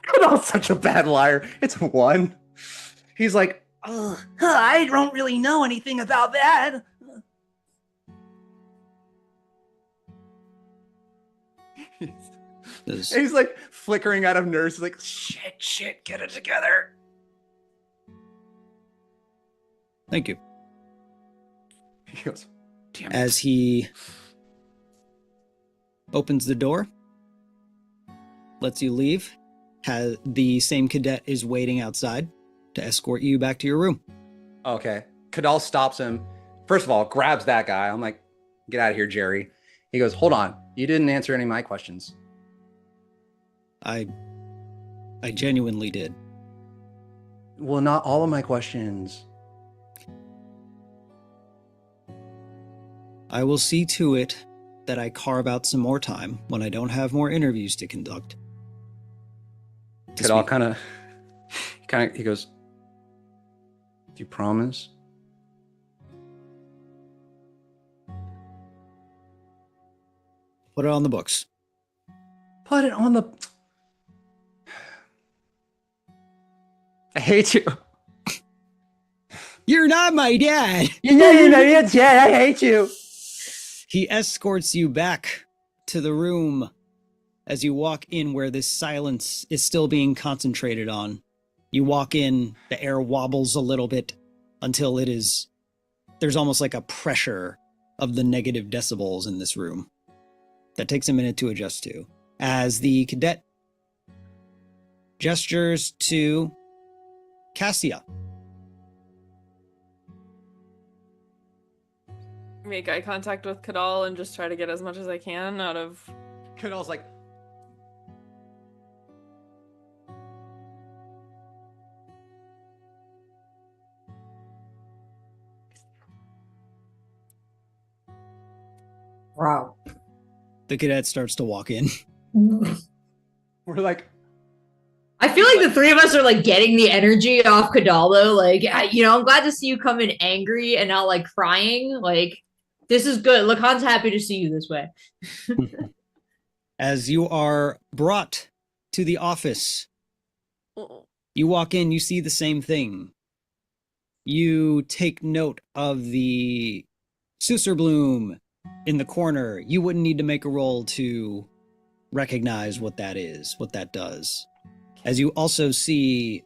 Kadal's such a bad liar. It's 1. He's like, I don't really know anything about that. He's like flickering out of nerves, like, shit, get it together. Thank you. He goes, damn it. As he opens the door, lets you leave, the same cadet is waiting outside to escort you back to your room. Okay. Kadal stops him. First of all, grabs that guy. I'm like, get out of here, Jerry. He goes, hold on. You didn't answer any of my questions. I genuinely did. Well, not all of my questions. I will see to it that I carve out some more time when I don't have more interviews to conduct. Kadal kind of, he goes, do you promise? Put it on the books. Put it on the... I hate you. You're not my dad! You're not Dad. I hate you. He escorts you back to the room as you walk in where this silence is still being concentrated on. You walk in, the air wobbles a little bit until there's almost like a pressure of the negative decibels in this room. That takes a minute to adjust to. As the cadet gestures to Cassia. Make eye contact with Kadal and just try to get as much as I can out of... Kadal's like... Wow. The cadet starts to walk in. We're like... I feel like the three of us are like getting the energy off Kadal though. Like, I'm glad to see you come in angry and not like crying. Like, this is good. Lacan's happy to see you this way. As you are brought to the office, you walk in, you see the same thing. You take note of the Susur Bloom in the corner. You wouldn't need to make a roll to recognize what that is, what that does. As you also see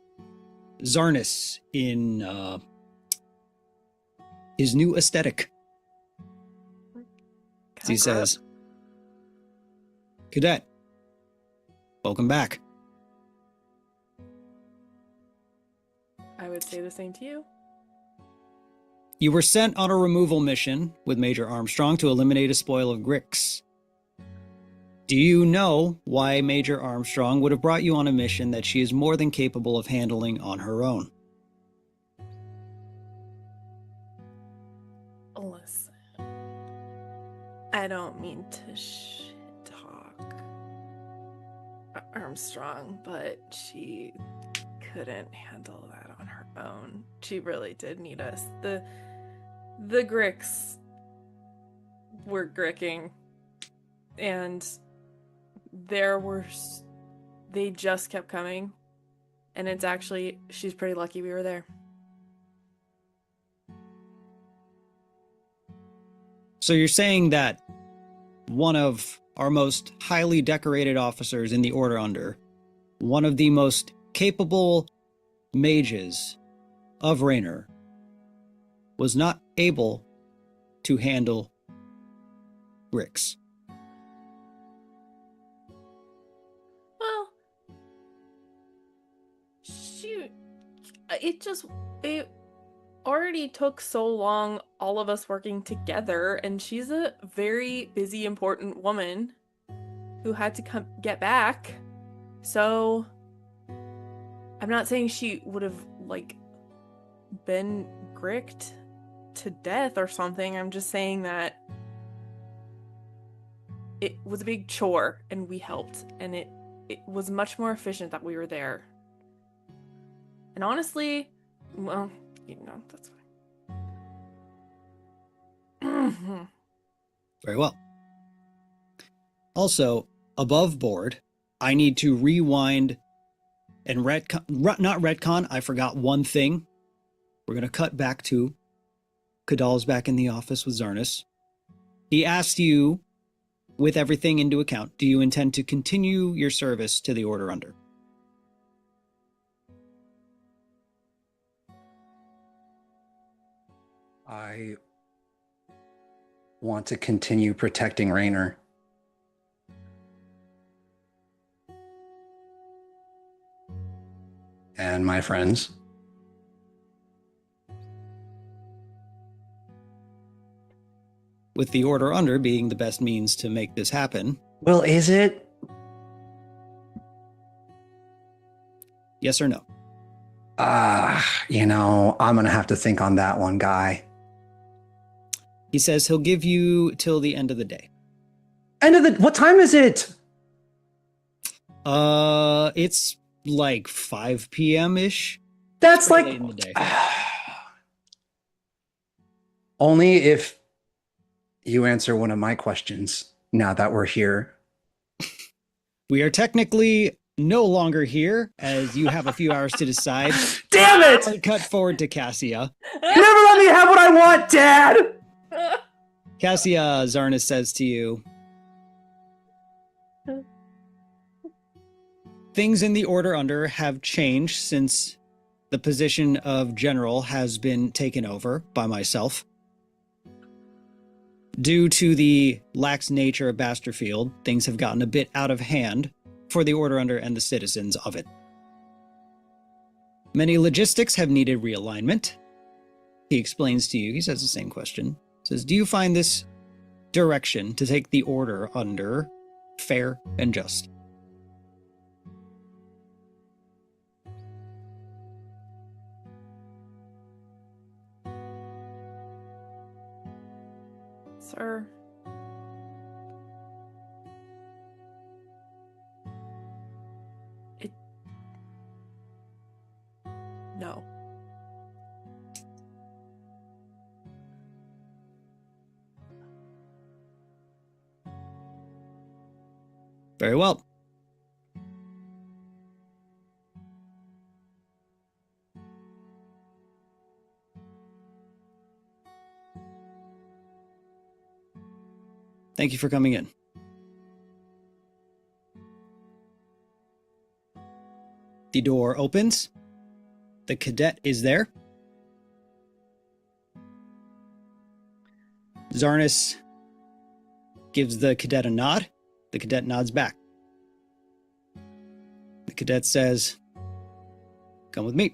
Zarnus in his new aesthetic. As he says, Cadet, welcome back. I would say the same to you. You were sent on a removal mission with Major Armstrong to eliminate a spoil of Grix. Do you know why Major Armstrong would have brought you on a mission that she is more than capable of handling on her own? Listen, I don't mean to shit talk Armstrong, but she couldn't handle that on her own. She really did need us. The Grix were gricking, and they just kept coming, and it's actually, she's pretty lucky we were there. So you're saying that one of our most highly decorated officers in the Order Under, one of the most capable mages of Rener, was not able to handle Grix. Well, shoot, it already took so long, all of us working together, and she's a very busy, important woman who had to get back. So I'm not saying she would have like been gricked to death or something. I'm just saying that it was a big chore and we helped, and it was much more efficient that we were there. And honestly, well, that's fine. Very well. Also, above board, I need to rewind and not retcon. I forgot one thing We're going to cut back to Kadal's back in the office with Zarnis. He asked you, with everything into account, do you intend to continue your service to the Order Under? I want to continue protecting Rener. And my friends. With the Order Under being the best means to make this happen. Well, is it? Yes or no? I'm going to have to think on that one, guy. He says he'll give you till the end of the day. What time is it? It's like 5 p.m.-ish. That's Pretty like late in the day. Only if you answer one of my questions now that we're here. We are technically no longer here, as you have a few hours to decide. Damn it! Cut forward to Cassia. You never let me have what I want, Dad! Cassia, Zarnis says to you, things in the Order Under have changed since the position of General has been taken over by myself. Due to the lax nature of Basterfield, things have gotten a bit out of hand for the Order Under and the citizens of it. Many logistics have needed realignment. He explains to you, he says the same question. Says, do you find this direction to take the Order Under fair and just? Sir. No. Very well. Thank you for coming in. The door opens. The cadet is there. Zarnis gives the cadet a nod. The cadet nods back. The cadet says, come with me.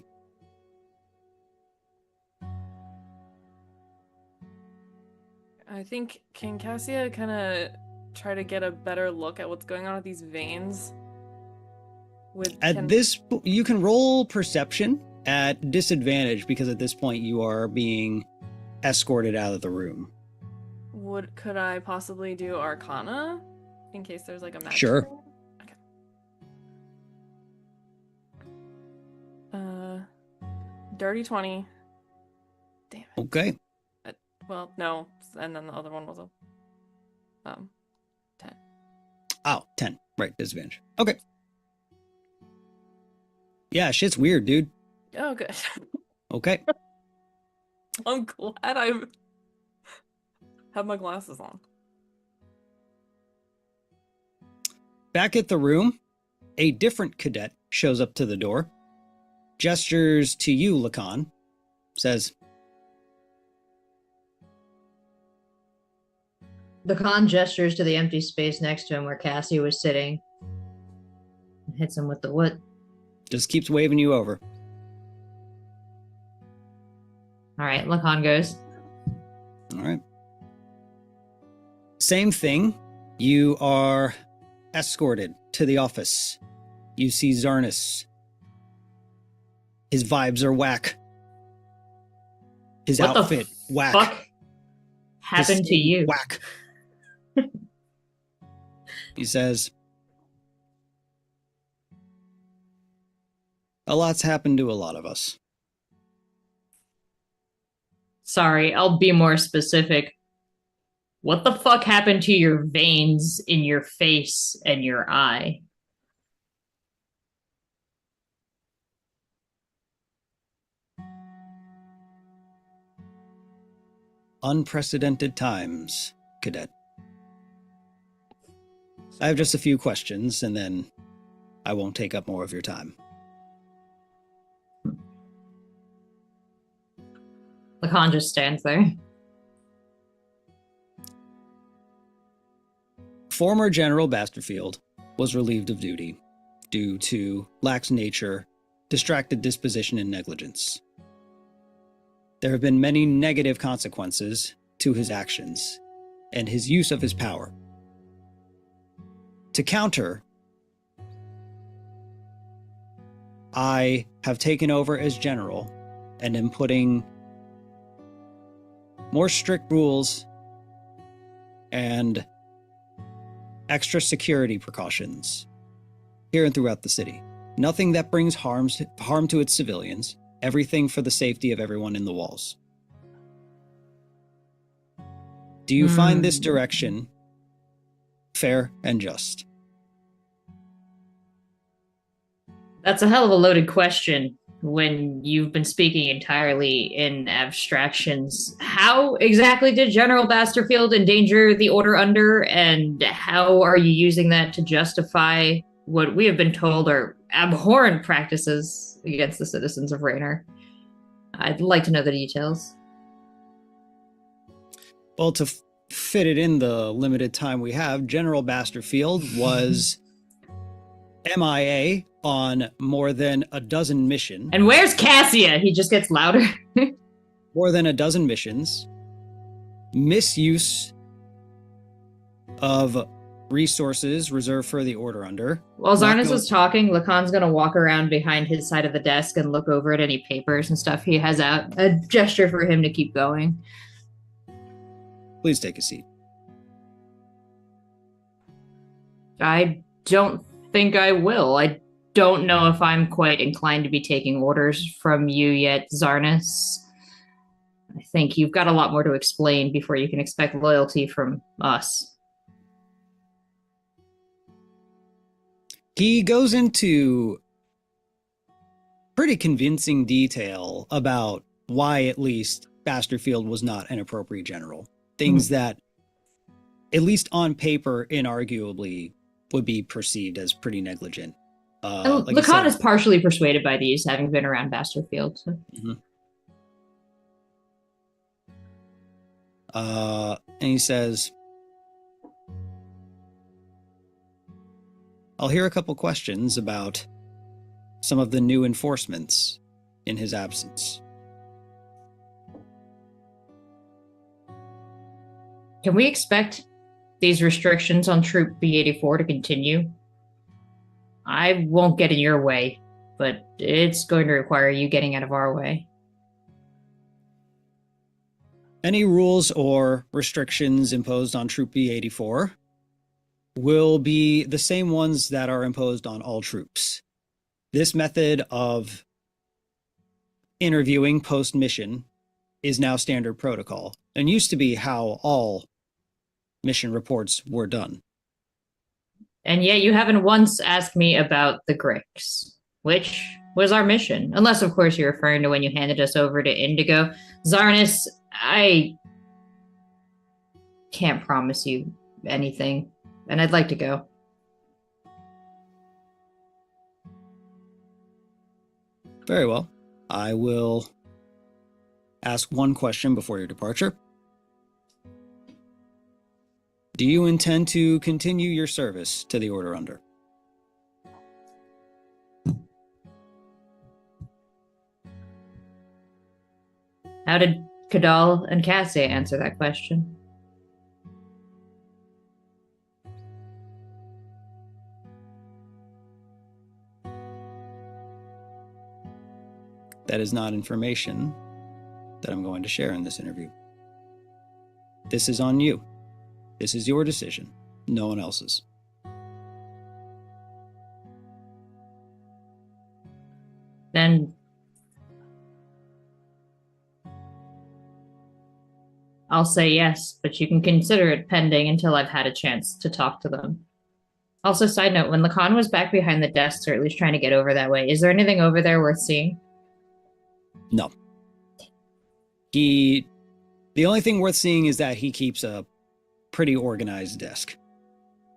I think, can Cassia kind of try to get a better look at what's going on with these veins? You can roll perception at disadvantage because at this point you are being escorted out of the room. Could I possibly do Arcana in case there's like a magic? Sure. Okay. Dirty 20. Damn it. Okay. Well, no, and then the other one was a 10. Oh, 10. Right, disadvantage. Okay. Yeah, shit's weird, dude. Oh, good. Okay. I'm glad I have my glasses on. Back at the room, a different cadet shows up to the door, gestures to you, Lacan, says, The con gestures to the empty space next to him where Cassie was sitting and hits him with the wood. just keeps waving you over. All right, Lacan goes. All right. Same thing. You are escorted to the office. You see Zarnis. His vibes are whack. His What outfit, the whack. fuck happened His to you? Whack. He says, a lot's happened to a lot of us. Sorry, I'll be more specific. What the fuck happened to your veins in your face and your eye? unprecedented times, Cadet. I have just a few questions, and then I won't take up more of your time. Lacan just stands there. Former General Basterfield was relieved of duty due to lax nature, distracted disposition, and negligence. There have been many negative consequences to his actions and his use of his power. To counter, I have taken over as general and am putting more strict rules and extra security precautions here and throughout the city. Nothing that brings harm to its civilians, everything for the safety of everyone in the walls. Do you find this direction fair and just? That's a hell of a loaded question when you've been speaking entirely in abstractions. How exactly did General Basterfield endanger the Order Under, and how are you using that to justify what we have been told are abhorrent practices against the citizens of Rener? I'd like to know the details. Well, to fit it in the limited time we have, General Basterfield was MIA on more than a dozen missions. And where's Cassia? He just gets louder. More than a dozen missions. Misuse of resources reserved for the Order Under. While Zarnis was talking, Lacan's gonna walk around behind his side of the desk and look over at any papers and stuff he has out. A gesture for him to keep going. Please take a seat. I don't think I will. I don't know if I'm quite inclined to be taking orders from you yet, Zarnis. I think you've got a lot more to explain before you can expect loyalty from us. He goes into pretty convincing detail about why, at least, Basterfield was not an appropriate general. Things that, at least on paper, inarguably would be perceived as pretty negligent. Like Lacan is partially persuaded by these, having been around Basterfield. So. And he says, I'll hear a couple questions about some of the new enforcements in his absence. Can we expect these restrictions on Troop B-84 to continue? I won't get in your way, but it's going to require you getting out of our way. Any rules or restrictions imposed on Troop B-84 will be the same ones that are imposed on all troops. This method of interviewing post-mission is now standard protocol and used to be how all mission reports were done. And yet you haven't once asked me about the Grix, which was our mission. Unless, of course, you're referring to when you handed us over to Indigo. Zarnis, I can't promise you anything, and I'd like to go. Very well. I will ask one question before your departure. Do you intend to continue your service to the Order Under? How did Kadal and Cassia answer that question? That is not information that I'm going to share in this interview. This is on you. This is your decision, no one else's. Then I'll say yes, but you can consider it pending until I've had a chance to talk to them. Also, side note, when Lacan was back behind the desks, or at least trying to get over that way, is there anything over there worth seeing? No. He The only thing worth seeing is that he keeps a pretty organized desk.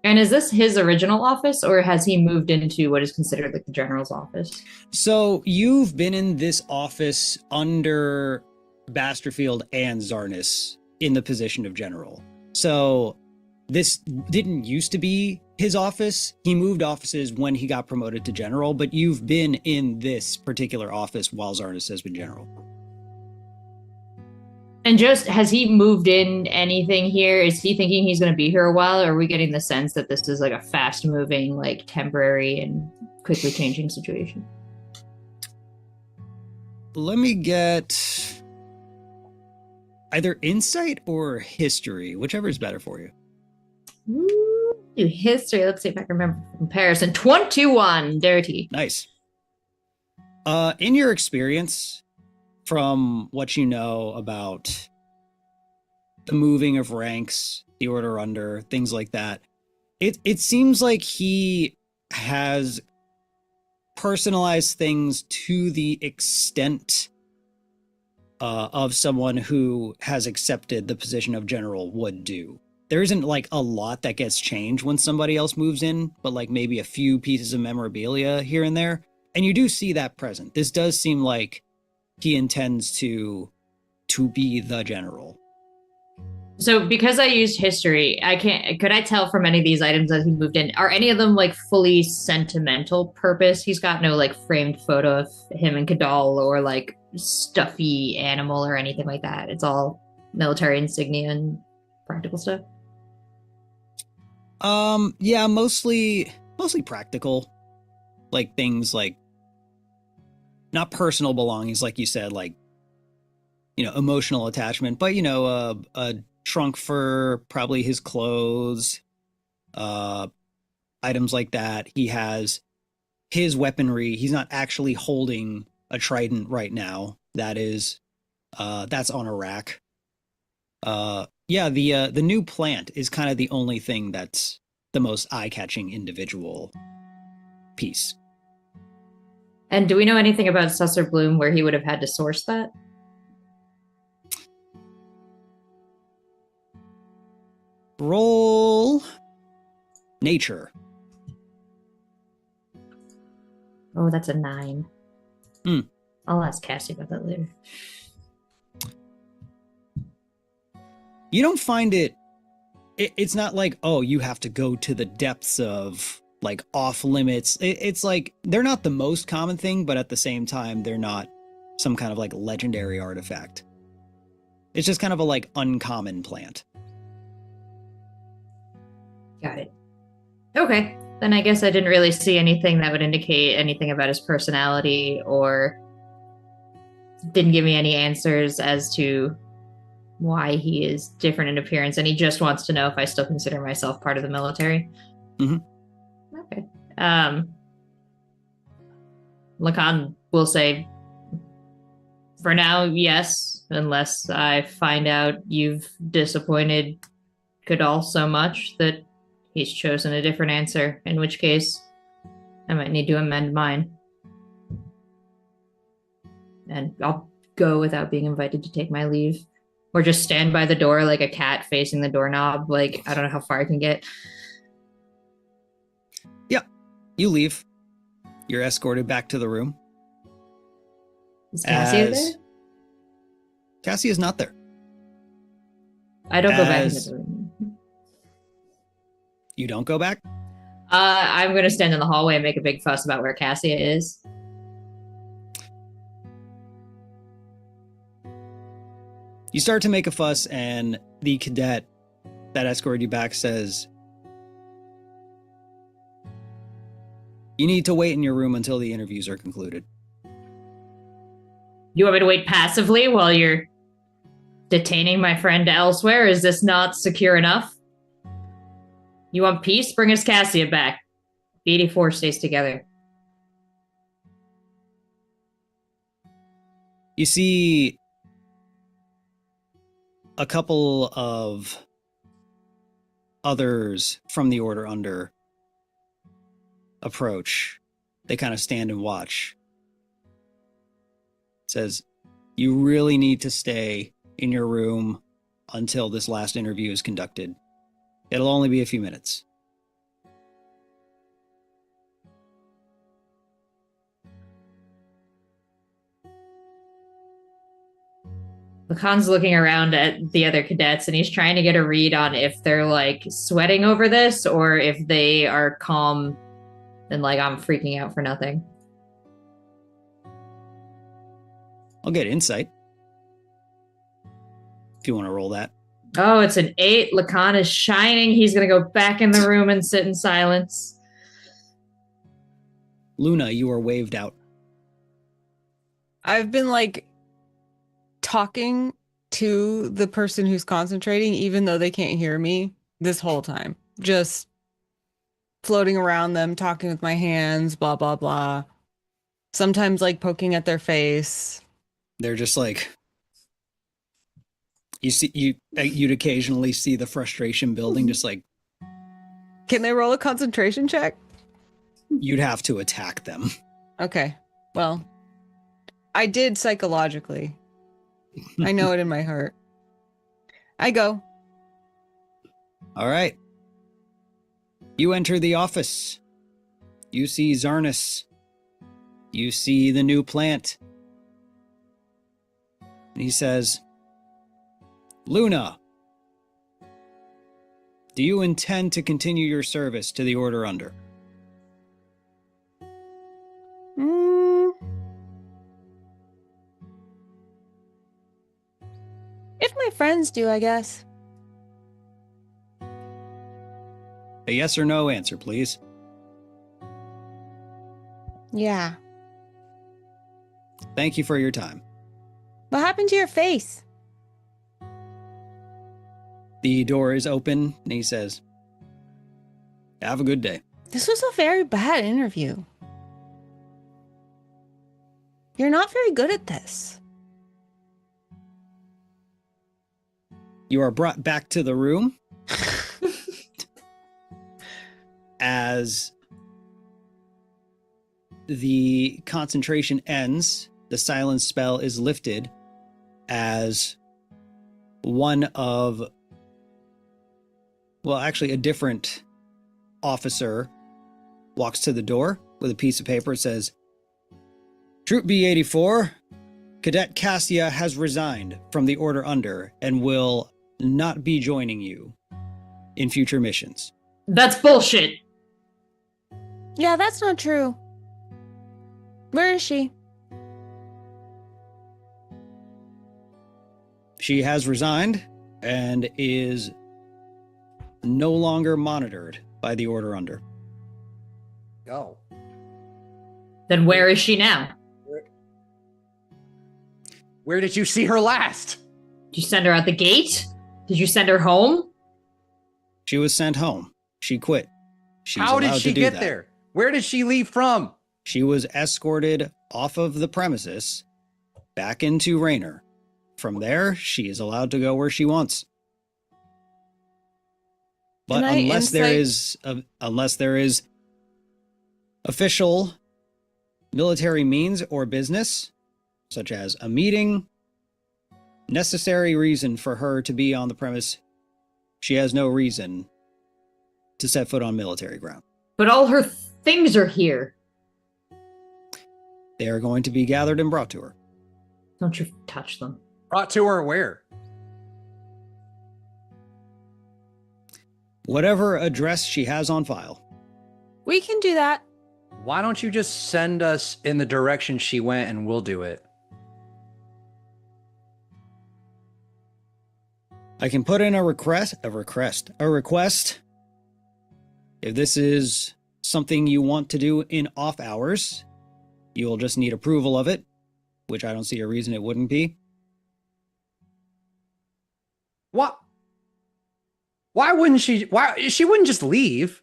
And is this his original office, or has he moved into what is considered like the general's office? So you've been in this office under Basterfield and Zarnis in the position of general. So this didn't used to be his office. He moved offices when he got promoted to general, but you've been in this particular office while Zarnis has been general. And just, has he moved in anything here? Is he thinking he's going to be here a while? Or are we getting the sense that this is like a fast moving, like temporary and quickly changing situation? Let me get either insight or history, whichever is better for you. Ooh, history. Let's see if I can remember the comparison. 21, dirty. Nice. In your experience, from what you know about the moving of ranks, the order under, things like that, it seems like he has personalized things to the extent of someone who has accepted the position of general would do. There isn't like a lot that gets changed when somebody else moves in, but like maybe a few pieces of memorabilia here and there. And you do see that present. This does seem like he intends to be the general. So because I used history, could I tell from any of these items that he moved in, are any of them like fully sentimental purpose? He's got no like framed photo of him and Kadal or like stuffy animal or anything like that. It's all military insignia and practical stuff. Yeah, mostly practical. Like things like not personal belongings, like you said, like, you know, emotional attachment, but, you know, a trunk for probably his clothes, items like that. He has his weaponry. He's not actually holding a trident right now. That's on a rack. Yeah, the new plant is kind of the only thing that's the most eye-catching individual piece. And do we know anything about Susser Bloom where he would have had to source that? Roll nature. Oh, that's a 9. Mm. I'll ask Cassie about that later. You don't find it's not like, oh, you have to go to the depths of like off limits. It's like they're not the most common thing, but at the same time, they're not some kind of like legendary artifact. It's just kind of a like uncommon plant. Got it. Okay. Then I guess I didn't really see anything that would indicate anything about his personality, or didn't give me any answers as to why he is different in appearance. And he just wants to know if I still consider myself part of the military. Mm-hmm. Okay. Lacan will say, for now, yes, unless I find out you've disappointed Kadal so much that he's chosen a different answer, in which case I might need to amend mine. And I'll go without being invited to take my leave. Or just stand by the door like a cat facing the doorknob. Like, I don't know how far I can get. Yeah, you leave. You're escorted back to the room. Is Cassia there? Cassie is not there. I don't go back into the room. You don't go back? I'm going to stand in the hallway and make a big fuss about where Cassia is. You start to make a fuss, and the cadet that escorted you back says, you need to wait in your room until the interviews are concluded. You want me to wait passively while you're detaining my friend elsewhere? Is this not secure enough? You want peace? Bring us Cassia back. B84 stays together. You see a couple of others from the order under approach. They kind of stand and watch. It says, you really need to stay in your room until this last interview is conducted. It'll only be a few minutes. Lacan's looking around at the other cadets and he's trying to get a read on if they're like sweating over this or if they are calm and like I'm freaking out for nothing. I'll get insight. If you want to roll that. Oh, it's an 8. Lacan is shining. He's going to go back in the room and sit in silence. Luna, you are waved out. I've been like talking to the person who's concentrating, even though they can't hear me this whole time. Just floating around them, talking with my hands, blah, blah, blah. Sometimes like poking at their face. They're just like, you'd occasionally see the frustration building, just like. Can they roll a concentration check? You'd have to attack them. Okay. Well, I did psychologically. I know it in my heart. I go. All right. You enter the office. You see Zarnus. You see the new plant. And he says, Luna, do you intend to continue your service to the Order Under? If my friends do, I guess. A yes or no answer, please. Yeah. Thank you for your time. What happened to your face? The door is open, and he says, have a good day. This was a very bad interview. You're not very good at this. You are brought back to the room as the concentration ends. The silence spell is lifted as one of, well, actually a different officer walks to the door with a piece of paper. It says, Troop B84, Cadet Cassia has resigned from the Order Under and will not be joining you in future missions. That's bullshit. Yeah, that's not true. Where is she? She has resigned and is no longer monitored by the Order Under. Oh. Then where is she now? Where did you see her last? Did you send her out the gate? Did you send her home? She was sent home. She quit. She's How did allowed she to do get that. there? Where did she leave from? She was escorted off of the premises back into Rener. From there, she is allowed to go where she wants. But Can I unless there is official military means or business, such as a meeting, necessary reason for her to be on the premise, she has no reason to set foot on military ground. But all her things are here. They are going to be gathered and brought to her. Don't you touch them. Brought to her where? Whatever address she has on file. We can do that. Why don't you just send us in the direction she went and we'll do it? I can put in a request. If this is something you want to do in off hours, you will just need approval of it, which I don't see a reason it wouldn't be. What? Why wouldn't she? Why she wouldn't just leave?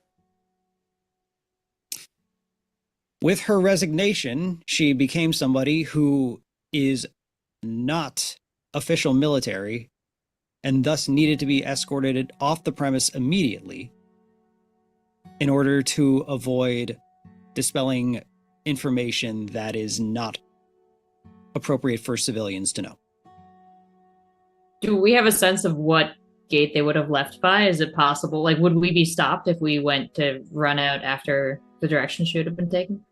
With her resignation, she became somebody who is not official military and thus needed to be escorted off the premise immediately in order to avoid dispelling information that is not appropriate for civilians to know. Do we have a sense of what gate they would have left by? Is it possible? Like, would we be stopped if we went to run out after the direction should have been taken?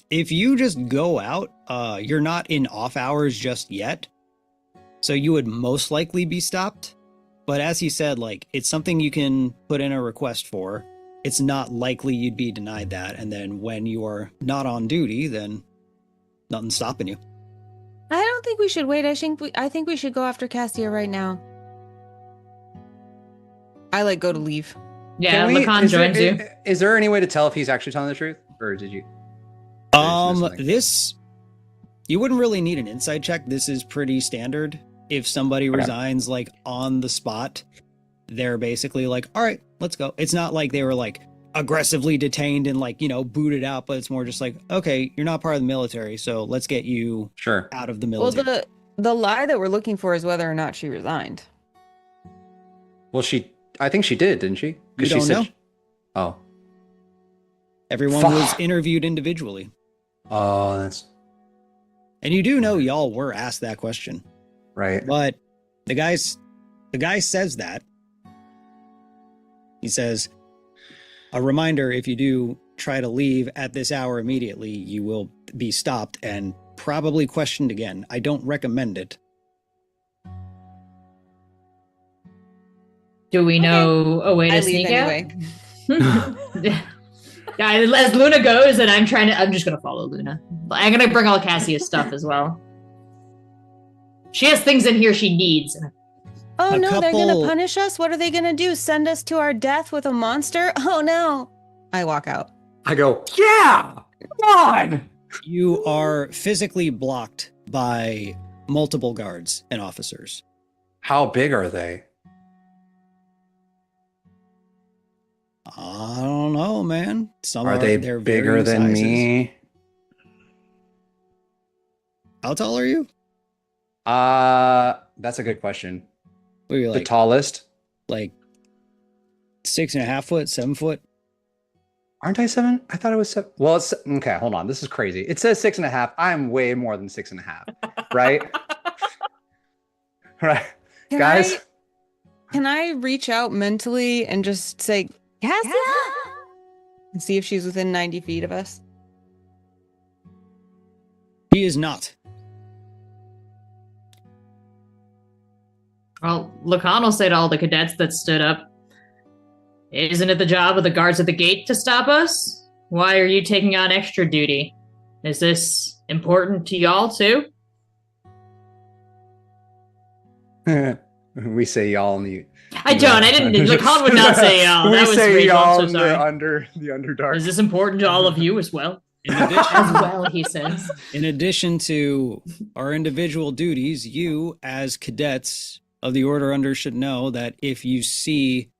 If you just go out, you're not in off hours just yet, so you would most likely be stopped. But as he said, like, it's something you can put in a request for. It's not likely you'd be denied that, and then when you are not on duty, then nothing's stopping you. I don't think we should wait. I think we should go after Cassia right now. I like go to leave. Yeah, Lacan joins you. Is there any way to tell if he's actually telling the truth, or did you? This you wouldn't really need an inside check. This is pretty standard. If somebody resigns like on the spot, they're basically like, all right, let's go. It's not like they were like aggressively detained and like, booted out, but it's more just like, okay, you're not part of the military, so let's get you out of the military. Well, the lie that we're looking for is whether or not she resigned. Well, I think she did, didn't she? You don't know. Oh. Everyone was interviewed individually. Oh, that's... And you do know y'all were asked that question. Right. But the guy says that. He says, a reminder, if you do try to leave at this hour immediately, you will be stopped and probably questioned again. I don't recommend it. Do we know a way to sneak out? Yeah, as Luna goes, and I'm just gonna follow Luna. I'm gonna bring all Cassia's stuff as well. She has things in here she needs. Oh no, they're gonna punish us? What are they gonna do? Send us to our death with a monster? Oh no. I walk out. I go, yeah, come on. You are physically blocked by multiple guards and officers. How big are they? I don't know, man. Are they bigger than me? How tall are you? That's a good question. What are you, like, the tallest? Like 6.5 foot, 7 foot? Aren't I 7? I thought it was 7. Well, it's okay. Hold on. This is crazy. It says 6.5. I'm way more than 6.5. Right? Right. Guys? Can I reach out mentally and just say, Cassia? And see if she's within 90 feet of us? He is not. Well, Lacan will say to all the cadets that stood up, isn't it the job of the guards at the gate to stop us? Why are you taking on extra duty? Is this important to y'all too? We say y'all in the... I didn't. Lacan would not say y'all. We say y'all in the Underdark. Is this important to all of you as well? In addition, as well, he says. In addition to our individual duties, you as cadets of the Order Under should know that if you see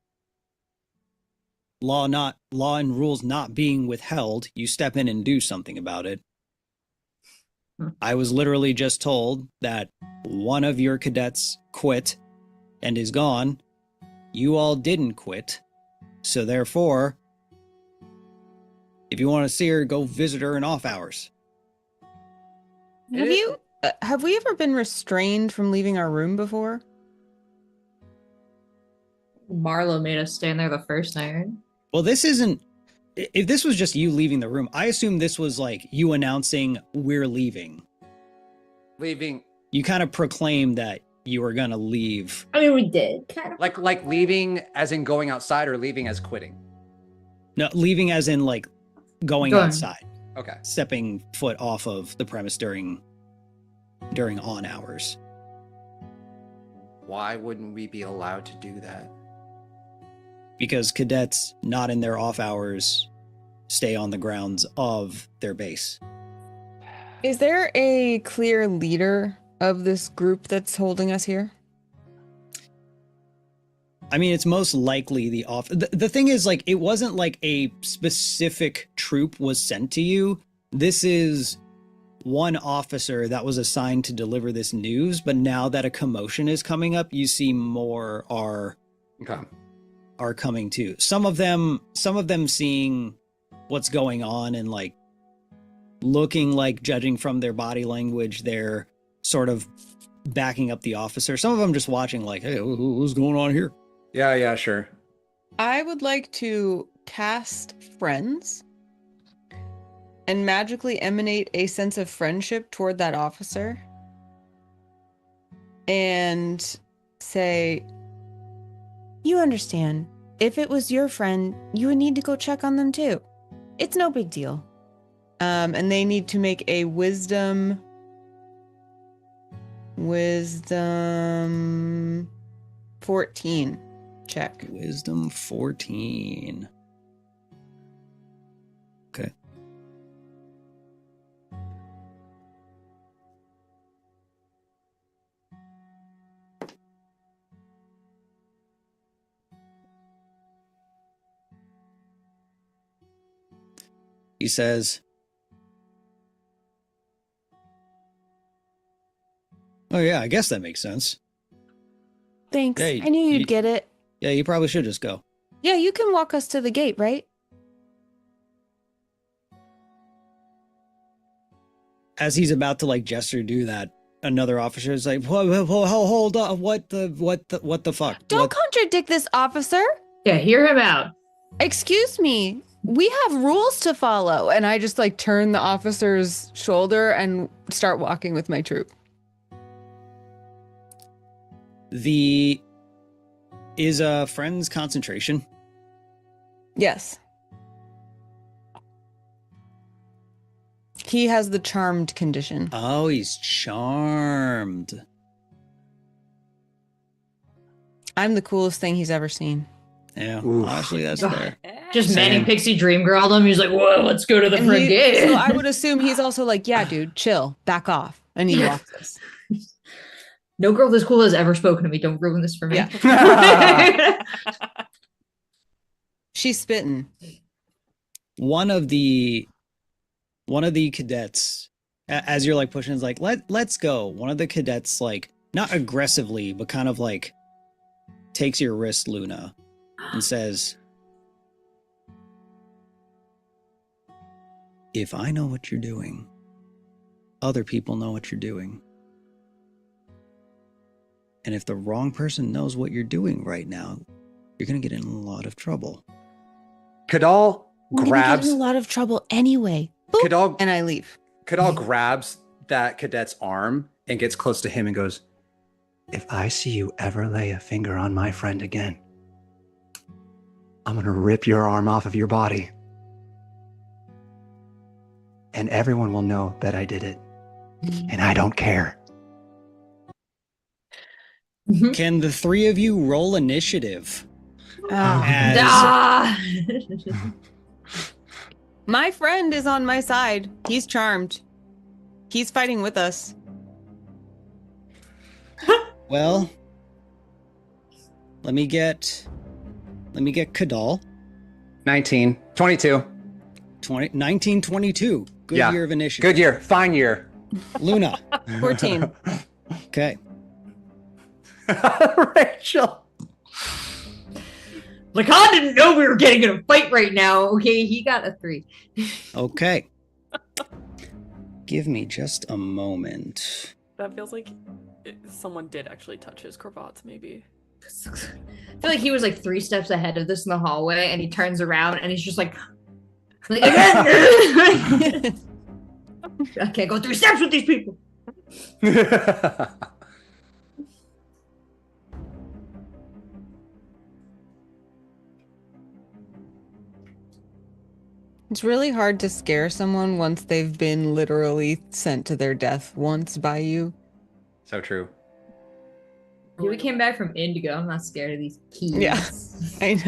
law and rules not being withheld, you step in and do something about it. I was literally just told that one of your cadets quit and is gone. You all didn't quit. So therefore, if you want to see her, go visit her in off hours. Have we ever been restrained from leaving our room before? Marlo made us stand there the first night, right? Well, this isn't... If this was just you leaving the room, I assume this was like you announcing we're leaving. Leaving. You kind of proclaimed that you were gonna leave. I mean, we did. Kind of. Like leaving as in going outside, or leaving as quitting? No, leaving as in like going outside. Okay. Stepping foot off of the premise during on hours. Why wouldn't we be allowed to do that? Because cadets not in their off hours stay on the grounds of their base. Is there a clear leader of this group that's holding us here? I mean, it's most likely the thing is, like, it wasn't like a specific troop was sent to you. This is one officer that was assigned to deliver this news, but now that a commotion is coming up, you see more are coming too. Some of them seeing what's going on and like looking like, judging from their body language, they're sort of backing up the officer. Some of them just watching like, hey, what's going on here? Yeah, sure. I would like to cast Friends and magically emanate a sense of friendship toward that officer and say, You understand. If it was your friend, you would need to go check on them too. It's no big deal. and they need to make a wisdom 14 check. Wisdom 14. Okay. He says, oh yeah, I guess that makes sense. Thanks. Hey, I knew you- you'd get it. Yeah, you probably should just go. Yeah, you can walk us to the gate, right? As he's about to like gesture to do that, another officer is like, hold on, what the fuck? Don't What- contradict this officer. Yeah, hear him out. Excuse me. We have rules to follow. And I just like turn the officer's shoulder and start walking with my troop. Is a friend's concentration? Yes. He has the charmed condition. Oh, he's charmed. I'm the coolest thing he's ever seen. Yeah, Oof. honestly, that's fair. Just Same. Manny Pixie Dream Girl him. He's like, whoa, let's go to the And front he- gate. so I would assume he's also like, yeah, dude, chill, back off. And he walks us. No girl this cool has ever spoken to me. Don't ruin this for me. Yeah. She's spitting. One of the cadets, as you're like pushing, is like, let's go. One of the cadets, like, not aggressively, but kind of like takes your wrist, Luna, and says, if I know what you're doing, other people know what you're doing. And if the wrong person knows what you're doing right now, you're going to get in a lot of trouble. Kadal I'm gonna get grabs in a lot of trouble anyway. Boop. Kadal And I leave. Kadal grabs that cadet's arm and gets close to him and goes, if I see you ever lay a finger on my friend again, I'm going to rip your arm off of your body. And everyone will know that I did it. And I don't care. Can the three of you roll initiative? Ah. As Ah. My friend is on my side. He's charmed. He's fighting with us. well, let me get Kadal. 22. 1922. Good Yeah. year of initiative. Good year. Fine year. Luna. 14. Okay. Rachel. Lacan didn't know we were getting in a fight right now. Okay, he got a 3. Okay. Give me just a moment. That feels like someone did actually touch his cravats, maybe. I feel like he was like 3 steps ahead of this in the hallway, and he turns around and he's just like I can't go 3 steps with these people. It's really hard to scare someone once they've been literally sent to their death once by you. So true. Yeah, we came back from Indigo. I'm not scared of these keys. Yeah. I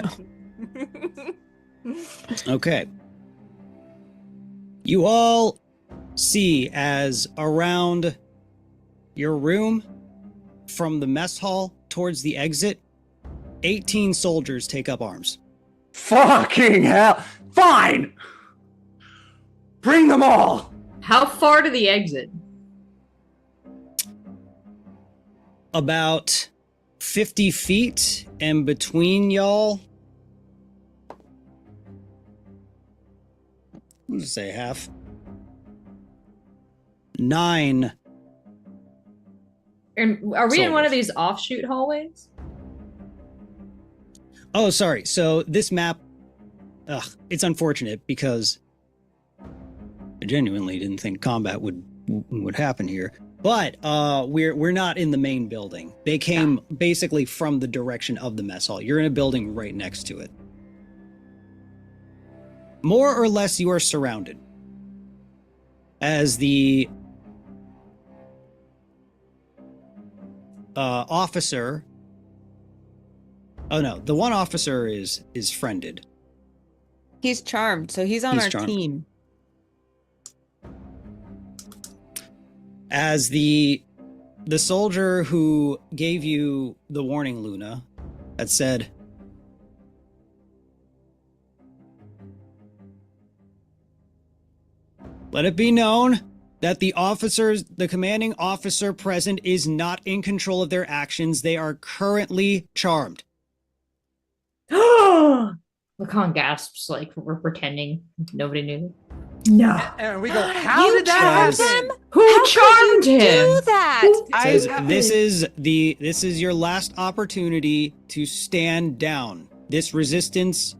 know. Okay. You all see as around your room from the mess hall towards the exit, 18 soldiers take up arms. Fucking hell. Fine. Bring them all. How far to the exit? About 50 feet, and between y'all, I'll just say half. 9 And are we in one of soldiers. these offshoot hallways? Oh, sorry. So this map, it's unfortunate because I genuinely didn't think combat would happen here. But we're not in the main building. They came basically from the direction of the mess hall. You're in a building right next to it. More or less, you are surrounded. As the officer. Oh no, the one officer is friended. He's charmed, so he's on our charmed. team. As the soldier who gave you the warning, Luna, that said, let it be known that the commanding officer present is not in control of their actions. They are currently charmed. Lacan gasps like we're pretending nobody knew. No. And we go, how did that happen? Who charmed him? Do that. Says, this is your last opportunity to stand down. This resistance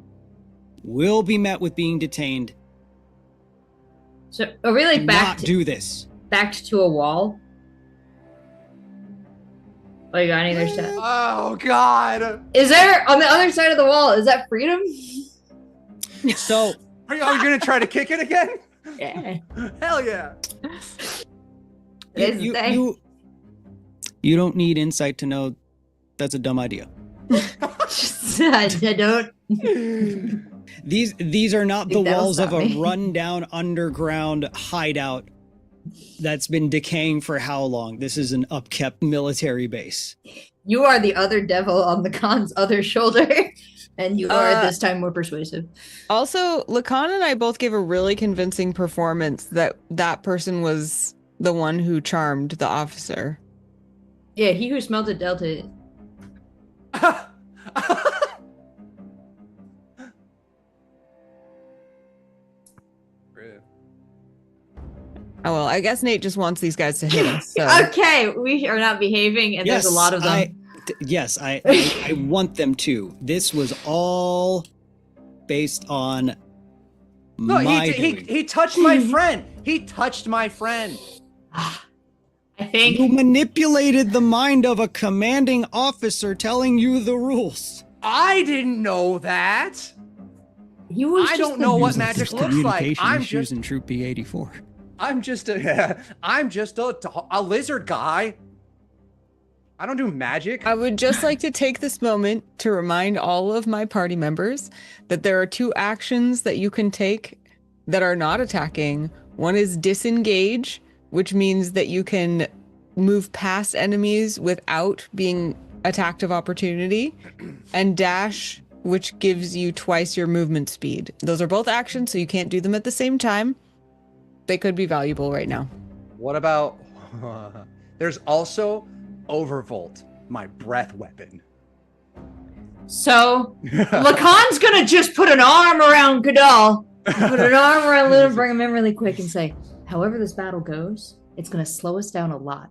will be met with being detained. So are we like Do back not do this. backed to a wall? Oh, you got any other stuff? Oh God! Is there on the other side of the wall? Is that freedom? So Are you gonna try to kick it again? Yeah. Hell yeah! you you don't need insight to know that's a dumb idea. I don't. These are not the Think that'll walls of stop a me. rundown underground hideout that's been decaying for how long? This is an upkept military base. You are the other devil on the Khan's other shoulder, and you are this time more persuasive. Also, Lacan and I both gave a really convincing performance that that person was the one who charmed the officer. Yeah, he who smelled it dealt it. Oh well, I guess Nate just wants these guys to hit us. So. Okay, we are not behaving, and there's a lot of them. I want them to. This was all based on No, my he doing. he touched my friend. He touched my friend. I think You manipulated the mind of a commanding officer telling you the rules. I didn't know that. he was. I just don't know what There's magic looks like. communication I'm issues just in Troop B84. I'm just a lizard guy. I don't do magic. I would just like to take this moment to remind all of my party members that there are two actions that you can take that are not attacking. One is disengage, which means that you can move past enemies without being attacked of opportunity, and dash, which gives you twice your movement speed. Those are both actions, so you can't do them at the same time. They could be valuable right now. What about? There's also overvolt, my breath weapon. So Lacan's gonna just put an arm around Kadal, put an arm around Luna, bring him in really quick, and say, "However this battle goes, it's gonna slow us down a lot.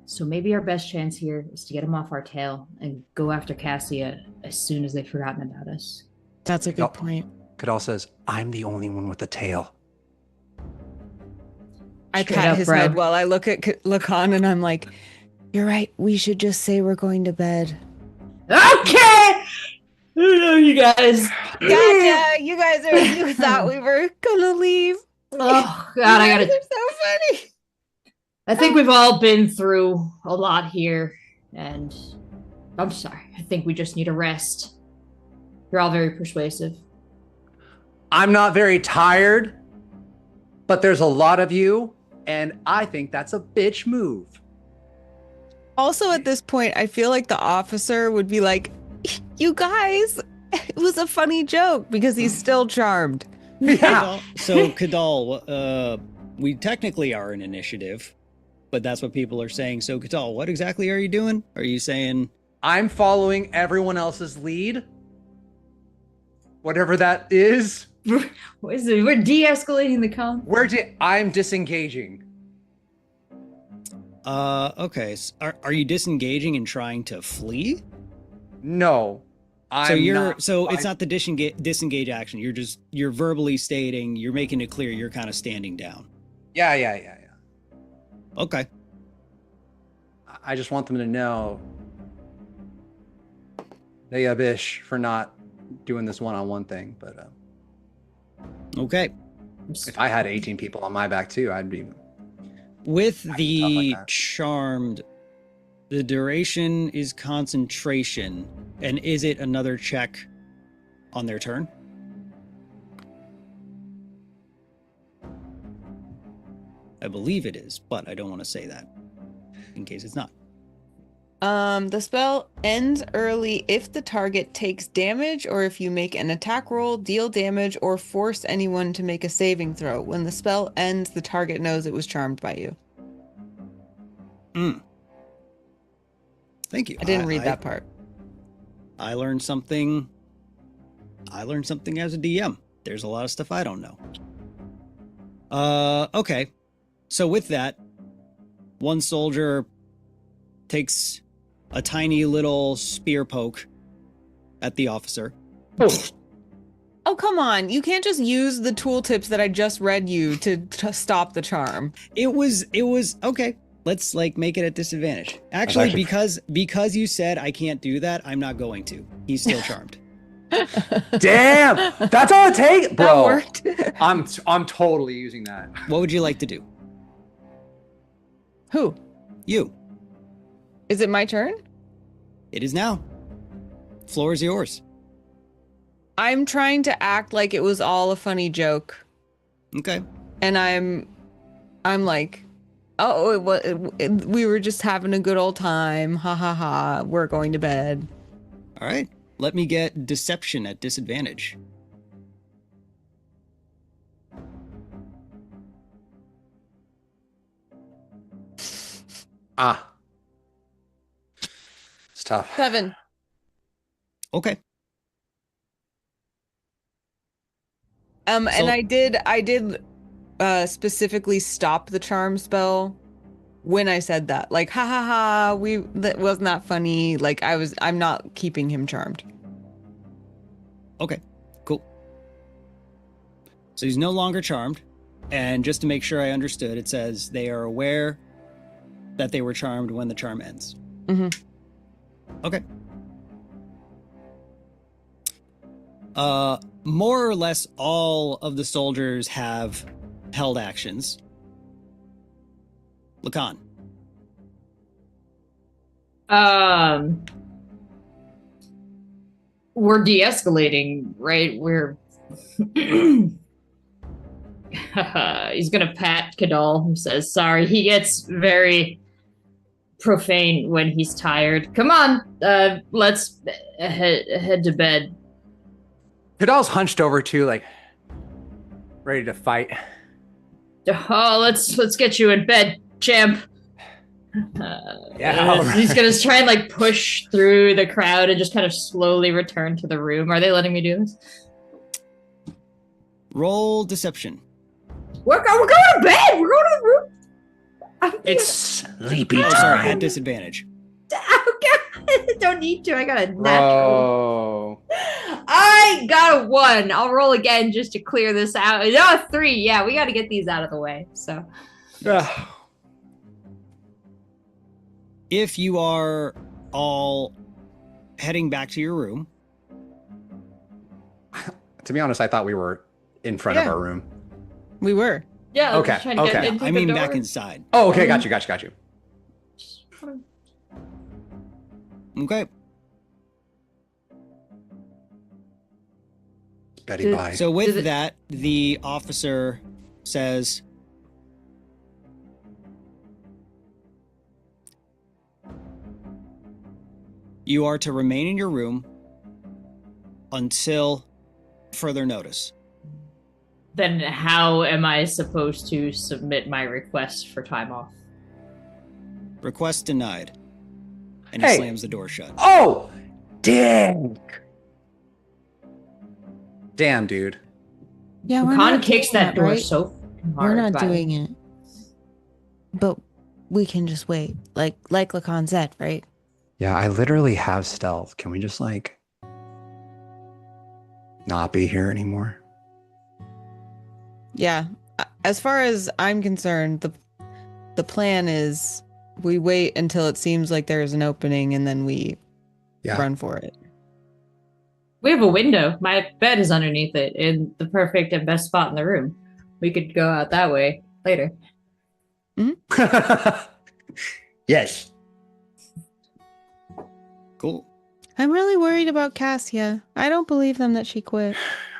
So maybe our best chance here is to get him off our tail and go after Cassia as soon as they've forgotten about us." That's a good point. Kadal says, "I'm the only one with the tail." I Straight pat up, his bro. head while I look at Lacan and I'm like, you're right. We should just say we're going to bed. Okay, you guys. Gotcha. You guys you thought we were gonna leave. Oh God, I gotta. You guys are so funny. I think we've all been through a lot here, and I'm sorry. I think we just need a rest. You're all very persuasive. I'm not very tired, but there's a lot of you, and I think that's a bitch move. Also, at this point, I feel like the officer would be like, you guys, it was a funny joke because he's still charmed. Yeah. So, Kadal, we technically are an initiative, but that's what people are saying. So, Kadal, what exactly are you doing? Are you saying... I'm following everyone else's lead. Whatever that is. What is it? We're de-escalating the conflict. I'm disengaging. Okay. Are you disengaging and trying to flee? No. So it's not the disengage action. You're verbally stating, you're making it clear you're kind of standing down. Yeah. Okay. I just want them to know they bish for not doing this one-on-one thing, but Okay. if I had 18 people on my back too, I'd be With tough the like that. charmed, the duration is concentration, and is it another check on their turn? I believe it is, but I don't want to say that in case it's not. The spell ends early if the target takes damage or if you make an attack roll, deal damage, or force anyone to make a saving throw. When the spell ends, the target knows it was charmed by you. Thank you. I didn't read that part. I learned something. I learned something as a DM. There's a lot of stuff I don't know. Okay. So with that, one soldier takes a tiny little spear poke at the officer. Oh, come on. You can't just use the tooltips that I just read you to stop the charm. It was okay. Let's make it at disadvantage. Actually, because you said I can't do that, I'm not going to. He's still charmed. Damn, that's all it takes, bro. That worked. I'm totally using that. What would you like to do? Who? You. Is it my turn? It is now. Floor is yours. I'm trying to act like it was all a funny joke. Okay. And I'm like, oh, we were just having a good old time. Ha ha ha. We're going to bed. All right. Let me get deception at disadvantage. It's tough. 7. Okay. And I did specifically stop the charm spell when I said that. Like, ha ha ha, that was not funny. Like I'm not keeping him charmed. Okay. Cool. So he's no longer charmed. And just to make sure I understood, it says they are aware that they were charmed when the charm ends. Mm-hmm. Okay. More or less all of the soldiers have held actions. Lacan. We're de-escalating, right? He's gonna pat Kadal, who says sorry. He gets very profane when he's tired. Come on, let's head to bed. Kadal's hunched over too, ready to fight. Oh, let's get you in bed, champ. Yeah. He's gonna try and push through the crowd and just kind of slowly return to the room. Are they letting me do this? Roll deception. We're going to bed. We're going to the room. It's sleepy Oh, time. sorry, at disadvantage. I don't need to. I got a natural. Bro. I got a 1. I'll roll again just to clear this out. No, 3. Yeah, we got to get these out of the way. So. If you are all heading back to your room. To be honest, I thought we were in front of our room. We were. Yeah. Okay, Trying to get okay. into I the mean door. back inside. Oh, okay, got you. Okay. Betty, bye. So with that, the officer says, you are to remain in your room until further notice. Then how am I supposed to submit my request for time off? Request denied. And he Hey. slams the door shut. Oh, dang. Damn, dude. Yeah, we're Khan not kicks doing that door right? so hard. We're not by- doing it. But we can just wait. Like Lacan said, right? Yeah, I literally have stealth. Can we just like not be here anymore? Yeah. As far as I'm concerned, the plan is we wait until it seems like there's an opening and then we run for it. We have a window. My bed is underneath it in the perfect and best spot in the room. We could go out that way later. Yes. Cool. I'm really worried about Cassia. I don't believe them that she quit.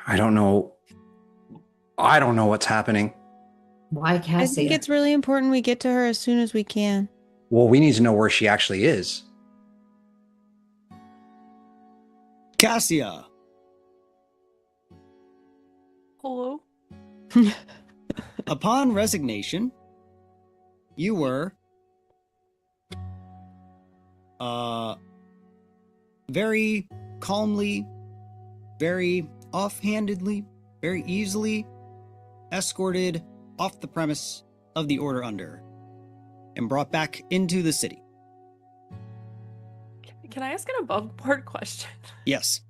I don't know what's happening. Why Cassia? I think it's really important we get to her as soon as we can. Well, we need to know where she actually is. Cassia. Hello? Upon resignation, you were very calmly, very offhandedly, very easily escorted off the premise of the Order Under and brought back into the city. Can I ask an above board question? Yes.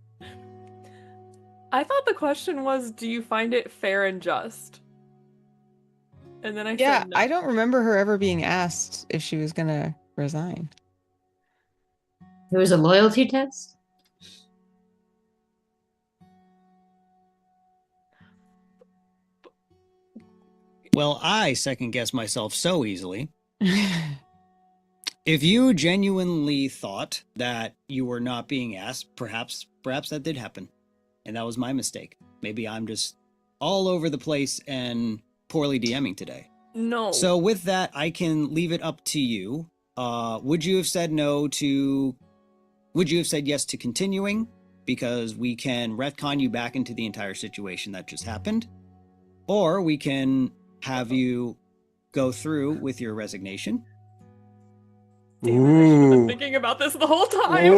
I thought the question was, do you find it fair and just? And then I Yeah, said no. I don't remember her ever being asked if she was gonna resign. It was a loyalty test? Well, I second guess myself so easily. If you genuinely thought that you were not being asked, perhaps that did happen. And that was my mistake. Maybe I'm just all over the place and poorly DMing today. No. So with that, I can leave it up to you. Would you have said yes to continuing? Because we can retcon you back into the entire situation that just happened. Or we can have you go through with your resignation. Damn it, I should have been thinking about this the whole time.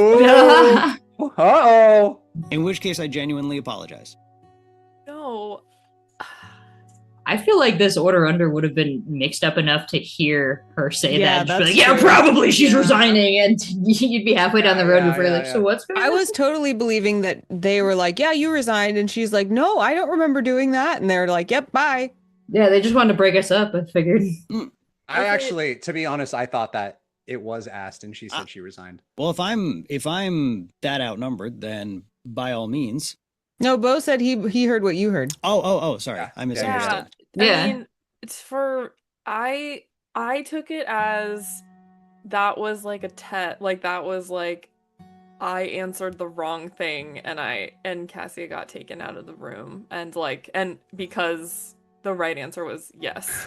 Uh-oh. In which case, I genuinely apologize. No. I feel like this Order Under would have been mixed up enough to hear her say Yeah, that. And just be that's like, true. probably she's Yeah. resigning. And you'd be halfway down the road Yeah, before you're yeah, like, yeah. so what's going on? I was totally believing that they were like, yeah, you resigned. And she's like, no, I don't remember doing that. And they're like, yep, bye. Yeah, they just wanted to break us up, I figured. I actually, to be honest, I thought that it was asked and she said she resigned. Well, if I'm that outnumbered, then by all means. No, Bo said he heard what you heard. Oh, sorry. I misunderstood. Yeah. I mean, it's for I took it as that was like a test, like that was like I answered the wrong thing and Cassia got taken out of the room and because the right answer was yes.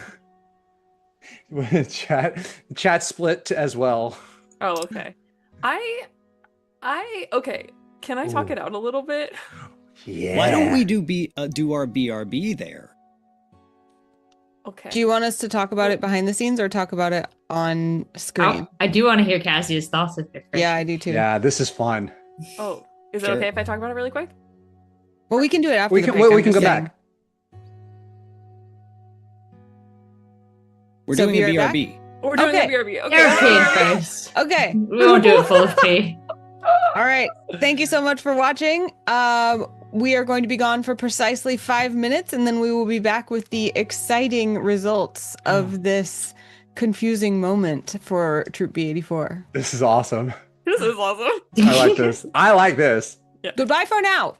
Chat split as well. Oh, okay. Okay. Can I talk Ooh. it out a little bit? Yeah. Why don't we do our BRB there? Okay. Do you want us to talk about it behind the scenes or talk about it on screen? I do want to hear Cassia's thoughts. Yeah, I do too. Yeah, this is fun. Oh, is Sure. it okay if I talk about it really quick? Well, we can do it after We the can break, we I'm can go just saying. back. We're So doing a BRB back? BRB. We're doing Okay. a BRB. Okay. They're paying first. Okay. We won't do it full of pay. All right. Thank you so much for watching. We are going to be gone for precisely 5 minutes, and then we will be back with the exciting results of this confusing moment for Troop B84. This is awesome. This is awesome. I like this. I like this. Goodbye for now.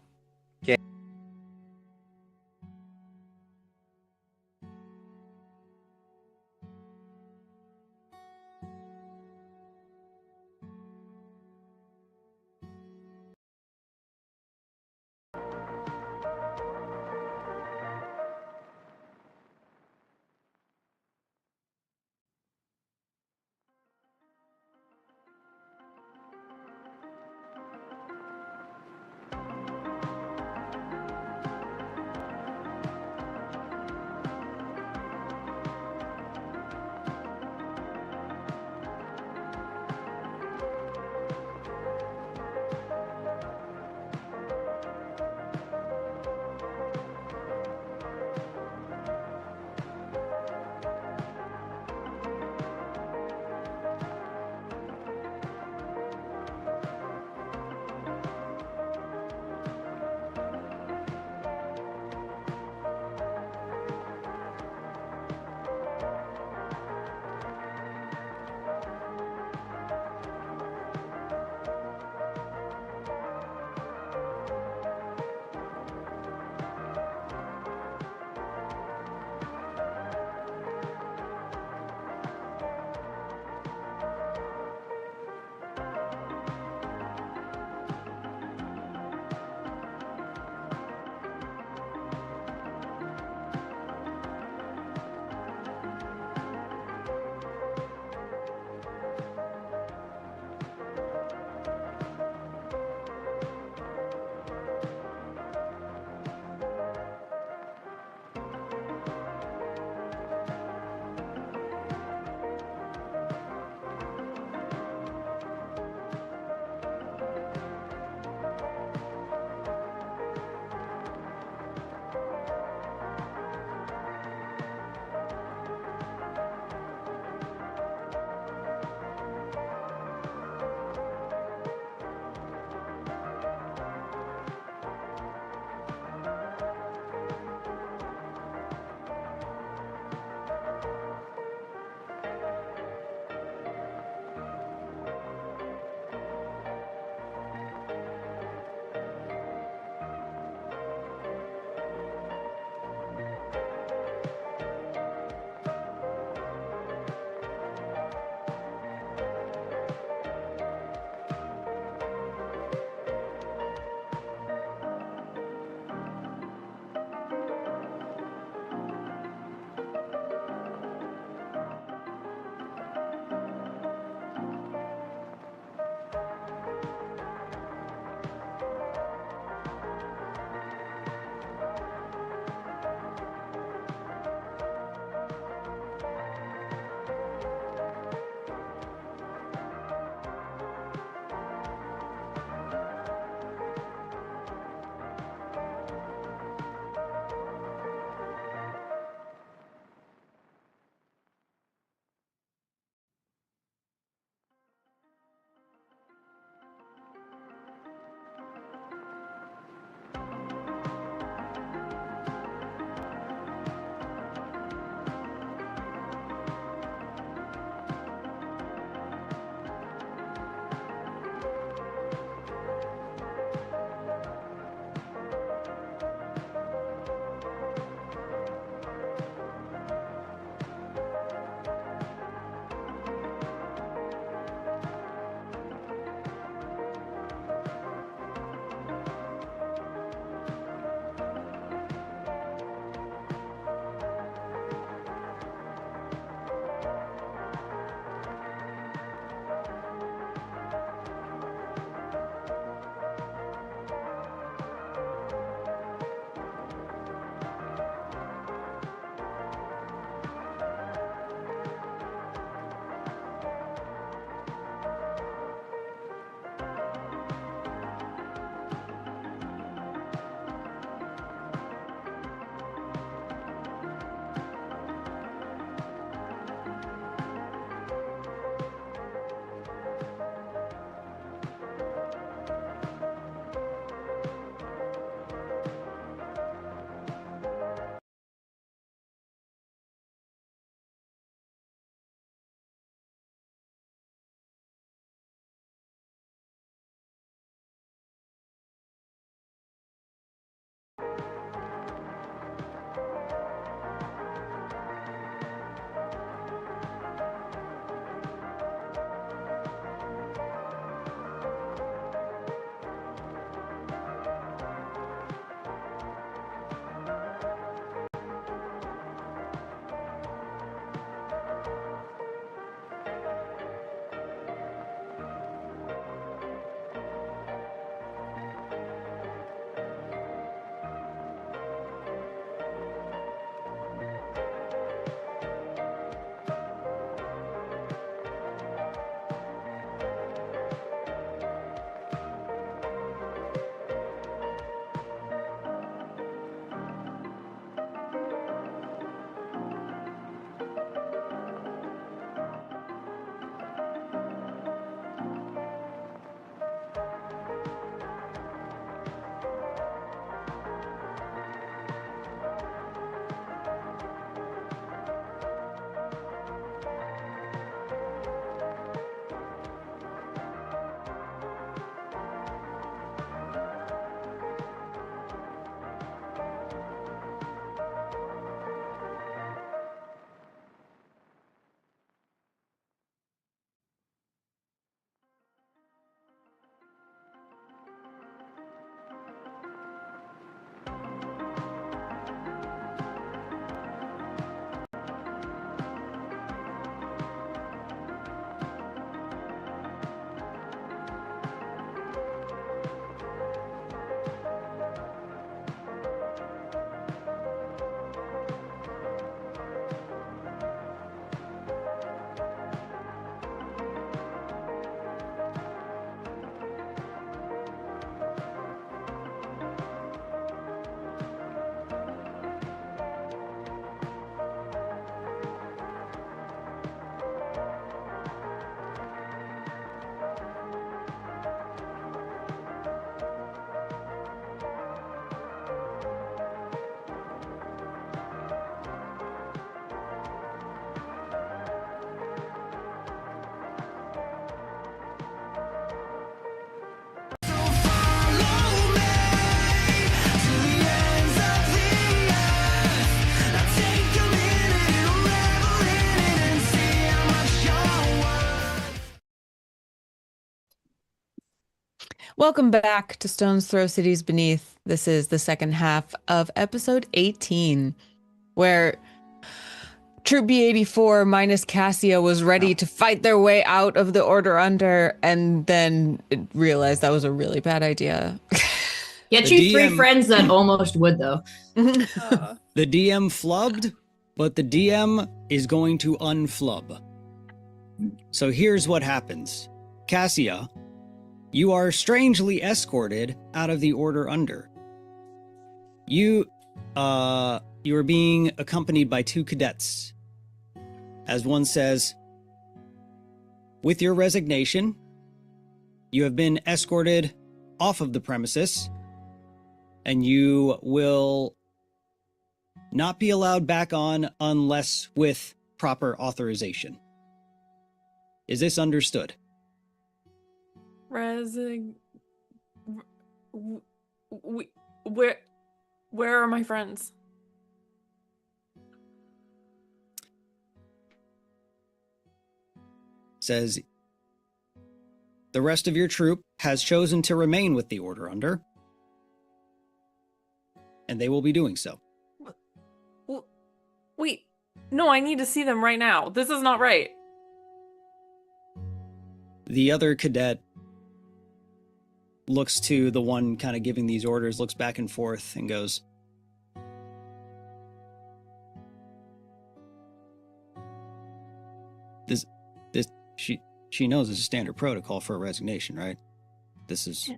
Welcome back to StonesThrow Cities Beneath. This is the second half of episode 18, where Troop B84 minus Cassia was ready to fight their way out of the Order Under, and then realized that was a really bad idea. Get The you three DM friends that almost would, though. The DM flubbed, but the DM is going to unflub. So here's what happens. Cassia, you are strangely escorted out of the Order Under. You are being accompanied by 2 cadets. As one says, with your resignation, you have been escorted off of the premises, and you will not be allowed back on unless with proper authorization. Is this understood? Where are my friends? Says, the rest of your troop has chosen to remain with the Order Under, and they will be doing so. Wait, no, I need to see them right now. This is not right. The other cadet looks to the one kind of giving these orders, looks back and forth, and goes, She knows it's a standard protocol for a resignation, right? This is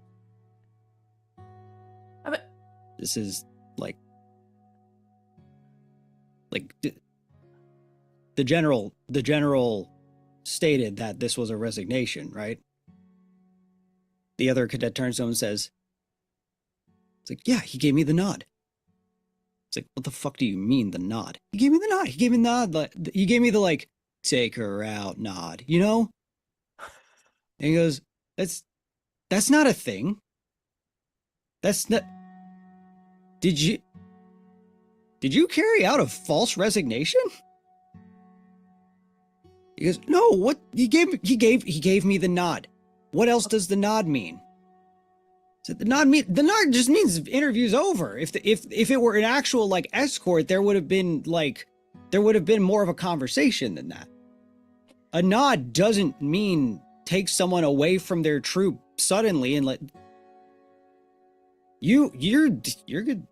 like the general stated that this was a resignation, right? The other cadet turns to him and says, it's like, yeah, he gave me the nod. It's like, what the fuck do you mean the nod? He gave me the nod. He gave me the nod. He gave me the, like, take her out nod, you know? And he goes, that's not a thing. That's not... Did you carry out a false resignation? He goes, no, what? He gave me the nod. What else does the nod mean? So the nod just means interview's over. If it were an actual, like, escort, there would have been more of a conversation than that. A nod doesn't mean take someone away from their troop suddenly and let you're good. And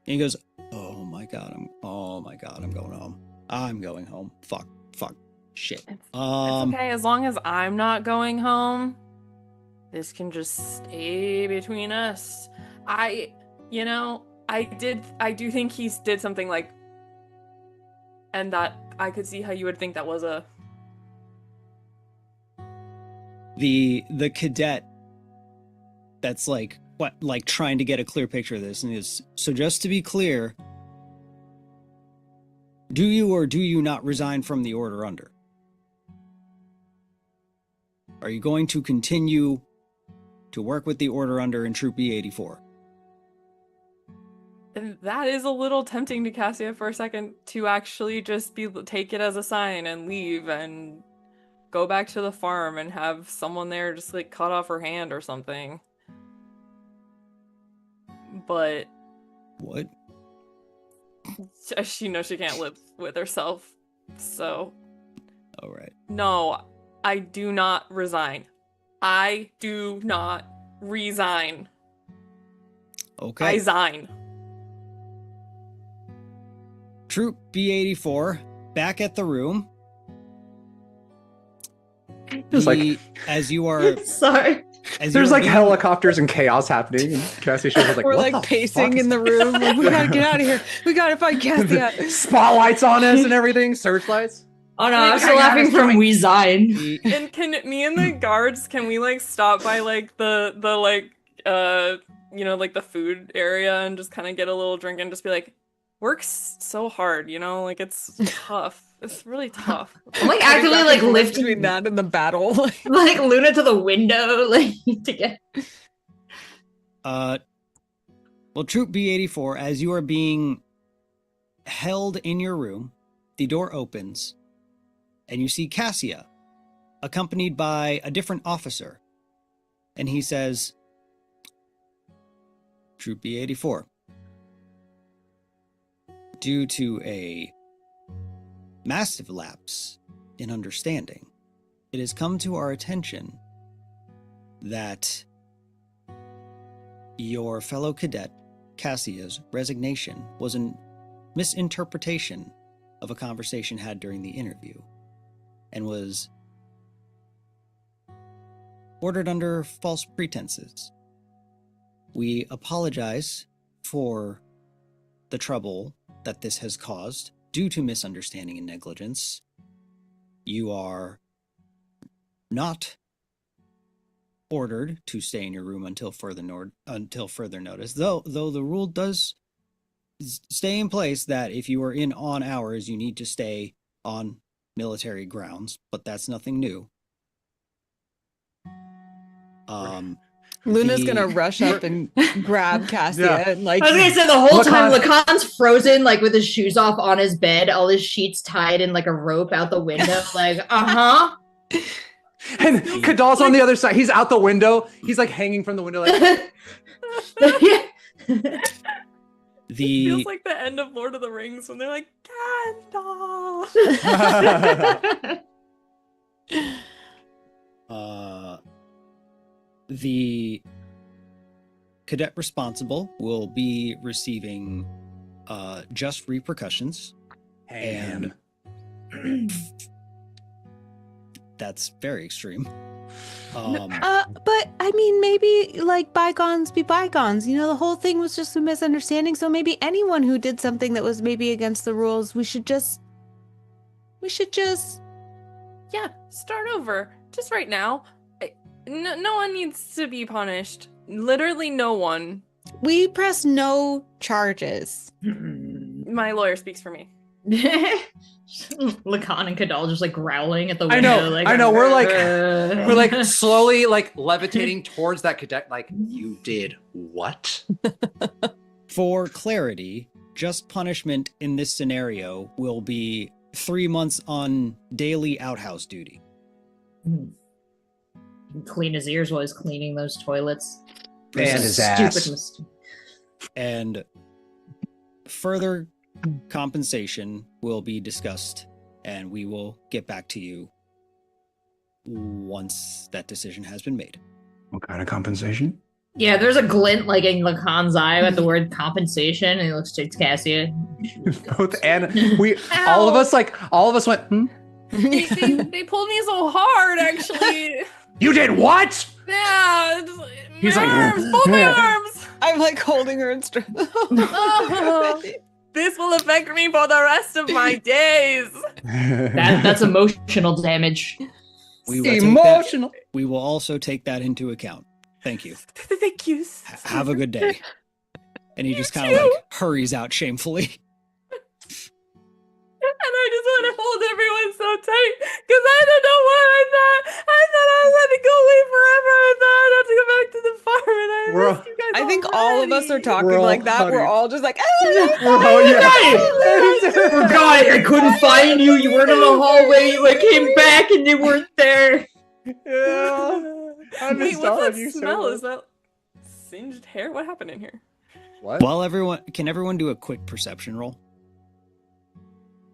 he goes, oh my god, I'm going home. I'm going home. Fuck, shit. It's okay, as long as I'm not going home. This can just stay between us. I do think he did something like, and that I could see how you would think that was a... The cadet that's like trying to get a clear picture of this, and is, so just to be clear, do you or do you not resign from the Order Under? Are you going to continue to work with the Order Under in Troop B84? And that is a little tempting to Cassia for a second, to actually just take it as a sign and leave and go back to the farm and have someone there just like cut off her hand or something. But what? She knows she can't live with herself, so... All right. No, I do not resign. I do not resign. Okay. I resign. Troop B84, back at the room. Just as you are... Sorry. There's like helicopters and chaos happening, and Cassie shows like, We're what like the pacing fuck in the room. Like, we gotta get out of here. We gotta find Cassia. Spotlights on us and everything, searchlights. Oh no, I'm still laughing from resign. And can me and the guards, can we like stop by like the like like the food area and just kind of get a little drink and just be like, works so hard, like it's tough. It's really tough. I'm like actively like lifting between that and the battle. like Luna to the window, like to get. Well, Troop B84, as you are being held in your room, the door opens, and you see Cassia, accompanied by a different officer, And he says, Troop B84, due to a massive lapse in understanding, it has come to our attention that your fellow cadet, Cassia's resignation was a misinterpretation of a conversation had during the interview and was ordered under false pretenses. We apologize for the trouble that this has caused due to misunderstanding and negligence. You are not ordered to stay in your room until further notice, though the rule does stay in place that if you are in on hours, you need to stay on military grounds, but that's nothing new. Luna's gonna rush up and grab Cassia and like. I was gonna say the whole time Lacan's frozen, like with his shoes off on his bed, all his sheets tied in like a rope out the window, like And Kadal's on the other side. He's out the window. He's like hanging from the window. Like... It feels like the end of Lord of the Rings when they're like, Gandalf. The cadet responsible will be receiving just repercussions. And that's very extreme. But I mean, maybe like bygones be bygones. You know, the whole thing was just a misunderstanding. So maybe anyone who did something that was maybe against the rules, we should just Yeah, start over. Just right now. No one needs to be punished. Literally no one. We press no charges. My lawyer speaks for me. Lacan and Kadal just like growling at the window. I know. We're like slowly like levitating towards that cadet. Like, you did what? For clarity, just punishment in this scenario will be 3 months on daily outhouse duty. Clean his ears while he's cleaning those toilets. And his ass. And further compensation will be discussed, and we will get back to you once that decision has been made. What kind of compensation? Yeah, there's a glint like in Lacan's eye at the word compensation, and he looks to Cassia. Both and we all of us went, They pulled me so hard, actually. You did what? Yeah. He's my like, arms, both my arms. I'm like holding her in strength. This will affect me for the rest of my days. That's emotional damage. We will also take that into account. Thank you. Thank you. Have a good day. And he just kind of like hurries out shamefully. And I just want to hold everyone so tight because I don't know what I thought. I thought I was going to go away forever. I thought I'd have to go back to the farm, and I missed you guys. I think all of us are talking like that. We're all just like, I couldn't find you. You weren't in the hallway. I came back and you weren't there. Yeah. Wait, what's that smell? Is that singed hair? What happened in here? What? Well, can everyone do a quick perception roll?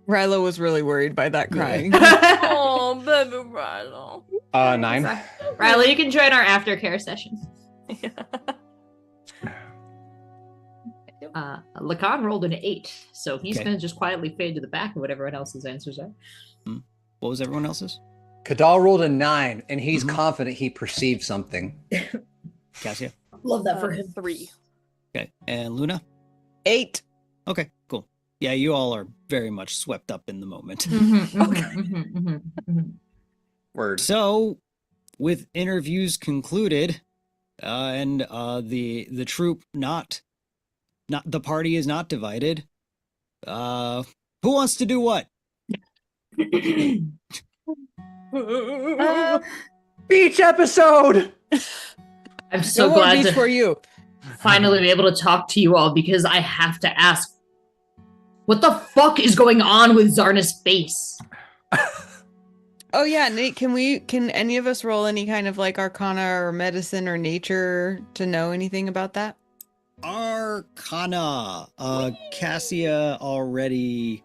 Rylo was really worried by that crying. Oh, baby Rylo. 9. Rylo, you can join our aftercare session. Lacan rolled an 8, so he's going to just quietly fade to the back of what everyone else's answers are. What was everyone else's? Kadal rolled a 9, and he's confident he perceived something. Cassia? Love that for him. 3. Okay. And Luna? 8. Okay, cool. Yeah, you all are very much swept up in the moment. Word. So, with interviews concluded, and the troop not the party is not divided. Who wants to do what? Beach episode. I'm so glad to for you. finally be able to talk to you all because I have to ask, what the fuck is going on with Zarna's face? Oh yeah, Nate, can any of us roll any kind of like arcana or medicine or nature to know anything about that? Arcana. Cassia already.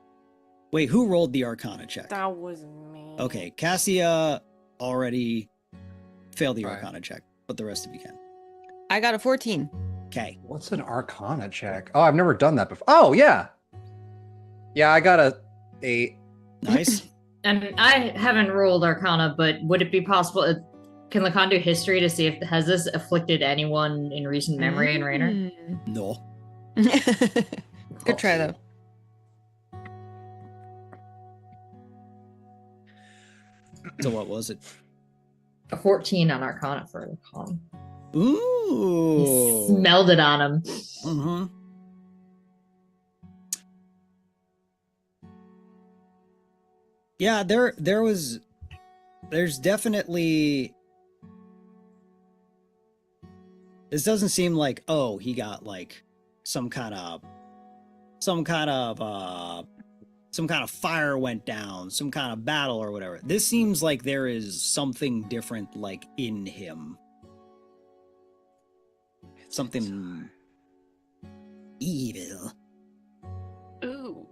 Wait, who rolled the Arcana check? That was me. Okay, Cassia already failed the Right. Arcana check, but the rest of you can. I got a 14. Okay. What's an Arcana check? Oh, I've never done that before. Oh, yeah. Yeah, I got a 8. Nice. And I haven't rolled Arcana, but would it be possible? Can Lacan do history to see if has this afflicted anyone in recent memory in Rener? No. Good try though. So what was it? A 14 on Arcana for Lacan. Ooh. Smelled it on him. Mm-hmm. Yeah, there's definitely. This doesn't seem like, oh, he got like some kind of fire went down, some kind of battle or whatever. This seems like there is something different like in him. Something evil. Ooh.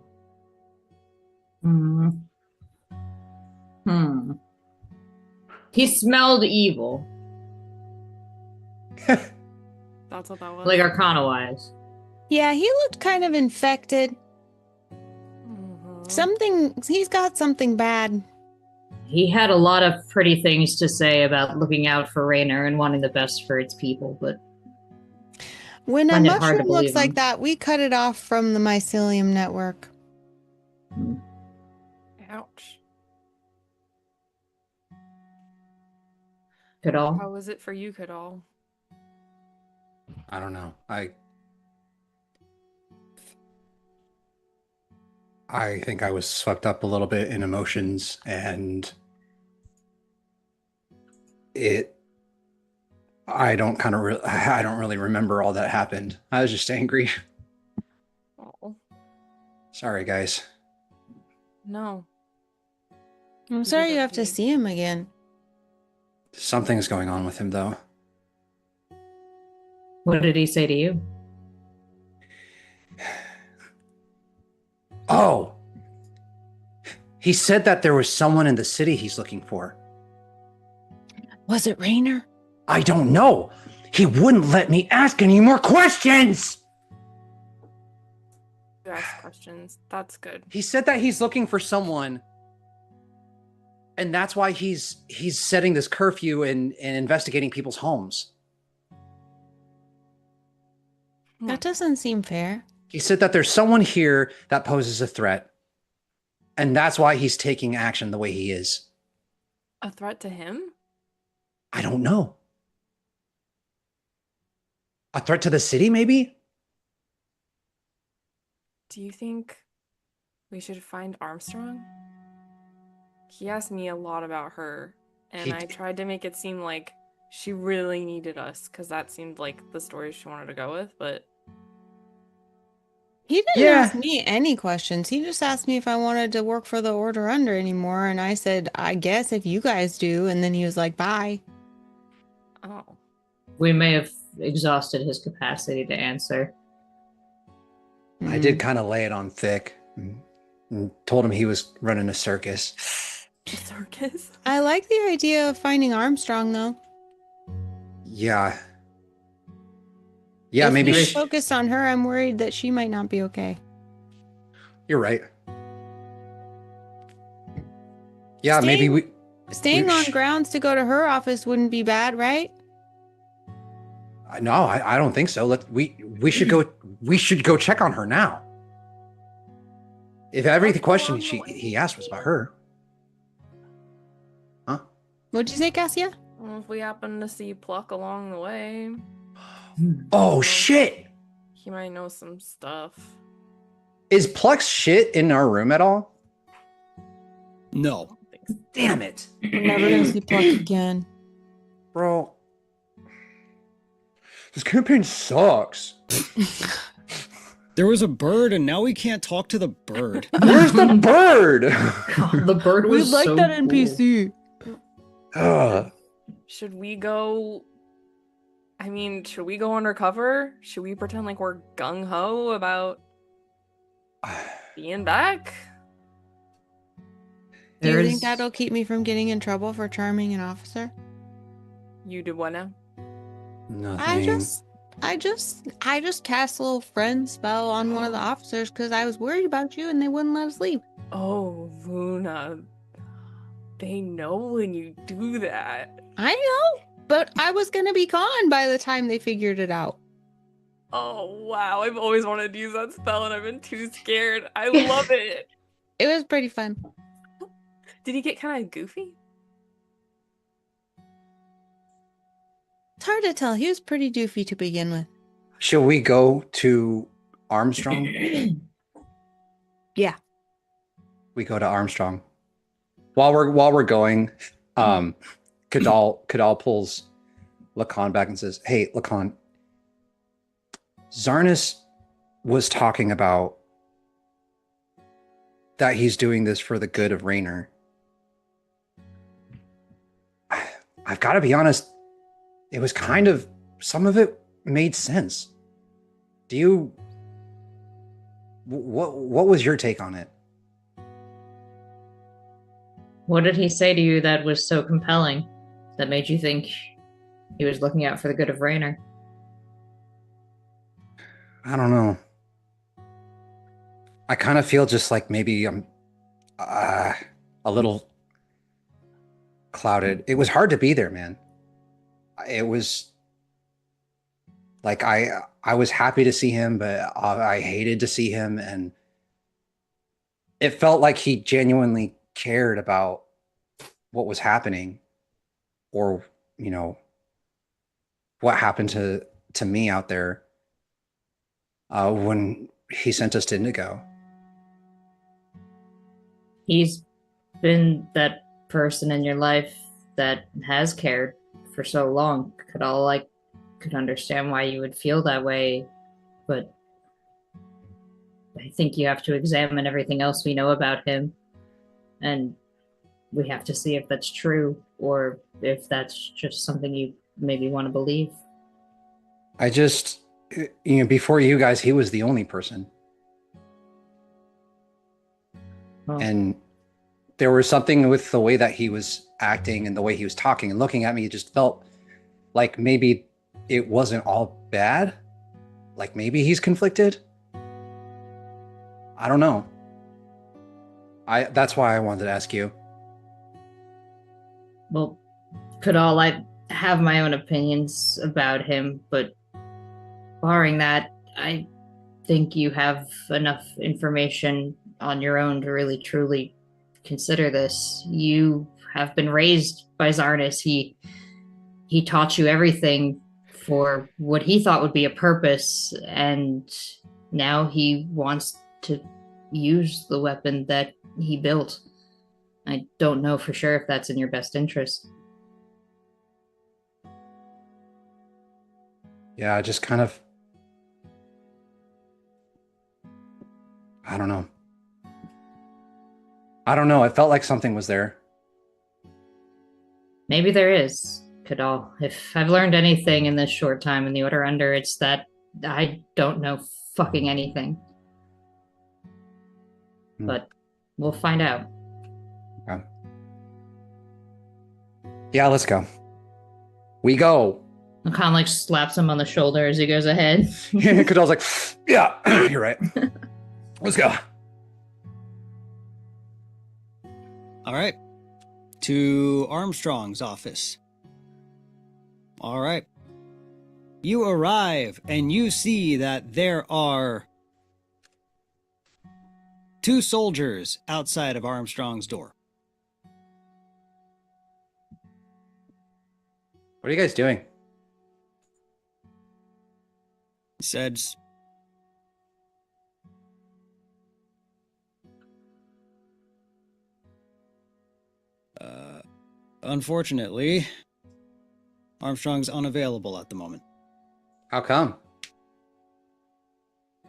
He smelled evil. That's what that was. Like Arcana wise. Yeah, he looked kind of infected. He's got something bad. He had a lot of pretty things to say about looking out for Rener and wanting the best for its people, but When a Find it hard to mushroom looks believe like him. that, we cut it off from the mycelium network. Ouch. Kadal. How was it for you, Kadal? I don't know. I think I was swept up a little bit in emotions, and I don't really remember all that happened. I was just angry. Oh, Sorry, guys. no. I'm sorry you have to see him again. Something's going on with him, though. What did he say to you? Oh! He said that there was someone in the city he's looking for. Was it Rener? I don't know. He wouldn't let me ask any more questions! You ask questions. That's good. He said that he's looking for someone, and that's why he's setting this curfew and investigating people's homes. That doesn't seem fair. He said that there's someone here that poses a threat, and that's why he's taking action the way he is. A threat to him? I don't know. A threat to the city, maybe? Do you think we should find Armstrong? He asked me a lot about her, and I tried to make it seem like she really needed us, because that seemed like the story she wanted to go with, but... He didn't ask me any questions. He just asked me if I wanted to work for the Order Under anymore, and I said, I guess if you guys do, and then he was like, bye. Oh. We may have exhausted his capacity to answer. I did kind of lay it on thick and told him he was running a circus. Circus? I like the idea of finding Armstrong, though. Yeah. Yeah, If maybe we focus on her, I'm worried that she might not be okay. You're right. Yeah, maybe we... Staying on grounds to go to her office wouldn't be bad, right? No, I don't think so. We should go check on her now. If every question he asked was about her. Huh? What'd you say, Cassia? Well, if we happen to see Pluck along the way... Oh, shit! He might know some stuff. Is Pluck's shit in our room at all? No. Damn it. We're never gonna see Pluck again. Bro. This campaign sucks. There was a bird, and now we can't talk to the bird. Where's the bird? God, the bird We was like so that cool. NPC. Should we go? I mean, should we go undercover? Should we pretend like we're gung ho about being back? Do you There's- think that'll keep me from getting in trouble for charming an officer? You do what now? Nothing. I just cast a little friend spell on one of the officers because I was worried about you and they wouldn't let us leave. Oh, Luna. They know when you do that. I know, but I was gonna be gone by the time they figured it out. Oh, wow. I've always wanted to use that spell and I've been too scared. I love it. It was pretty fun. Did he get kind of goofy? It's hard to tell. He was pretty doofy to begin with. Shall we go to Armstrong? Yeah. We go to Armstrong. While we're going, Kadal pulls Lacan back and says, "Hey, Lacan, Zarnis was talking about that he's doing this for the good of Rener. I've got to be honest, it was kind of, some of it made sense. What was your take on it?" What did he say to you that was so compelling that made you think he was looking out for the good of Rener? I don't know. I kind of feel just like maybe I'm a little clouded. It was hard to be there, man. It was like I was happy to see him, but I hated to see him, and it felt like he genuinely cared about what was happening, or what happened to me out there when he sent us to Indigo. He's been that person in your life that has cared for so long. Could understand why you would feel that way, but I think you have to examine everything else we know about him, and we have to see if that's true or if that's just something you maybe want to believe. I just, before you guys, he was the only person. Oh. And there was something with the way that he was acting and the way he was talking and looking at me. It just felt like maybe it wasn't all bad. Like maybe he's conflicted. I don't know. That's why I wanted to ask you. Well, I have my own opinions about him, but barring that, I think you have enough information on your own to really truly consider this. You have been raised by Zarnis. He taught you everything for what he thought would be a purpose, and now he wants to use the weapon that he built. I don't know for sure if that's in your best interest. Yeah, I just kind of, I don't know. It felt like something was there. Maybe there is, Kadal. If I've learned anything in this short time in the Order Under, it's that I don't know fucking anything. But we'll find out. Okay. Yeah, let's go. We go. Lacan slaps him on the shoulder as he goes ahead. Kadal's like, yeah, you're right. Let's go. All right. To Armstrong's office. All right. You arrive and you see that there are 2 soldiers outside of Armstrong's door. What are you guys doing? He said, unfortunately, Armstrong's unavailable at the moment. How come?